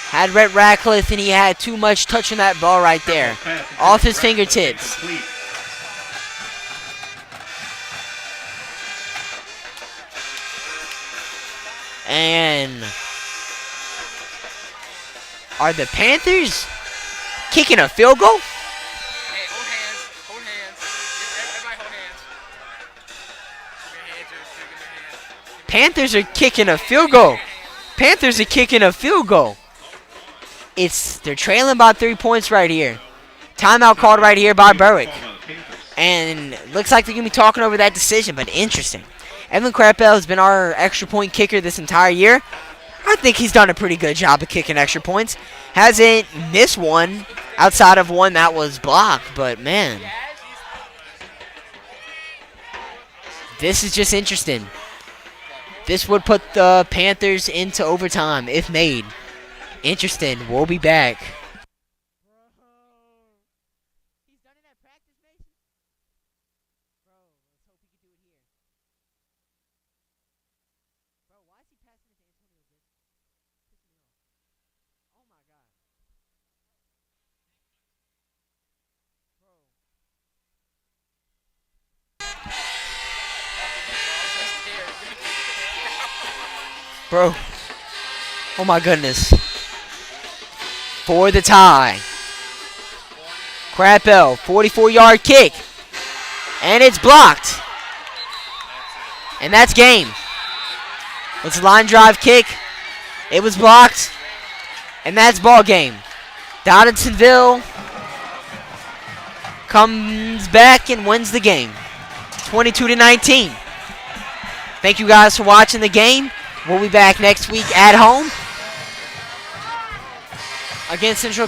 Had Rhett Ratcliffe, and he had too much touch on that ball right there. Off his fingertips. And are the Panthers kicking a field goal? Hey, hold hands. Hold hands. Everybody hold hands. Give me hands. Panthers are kicking a field goal. Panthers are kicking a field goal. They're trailing by 3 points right here. Timeout called right here by Berwick. And looks like they're going to be talking over that decision, but interesting. Evan Crapel has been our extra point kicker this entire year. I think he's done a pretty good job of kicking extra points. Hasn't missed one outside of one that was blocked, but man. This is just interesting. This would put the Panthers into overtime if made. Interesting. We'll be back. He's done it at practice, Mason? Bro, let's hope he can do it here. Bro, why is he passing it to Antonio Gibson? Pissing me off. Oh my god. Bro. Bro. Oh my goodness. For the tie. Crapel, 44-yard kick. And it's blocked. And that's game. It's a line drive kick. It was blocked. And that's ball game. Donaldsonville comes back and wins the game. 22-19. Thank you guys for watching the game. We'll be back next week at home against Central Cal.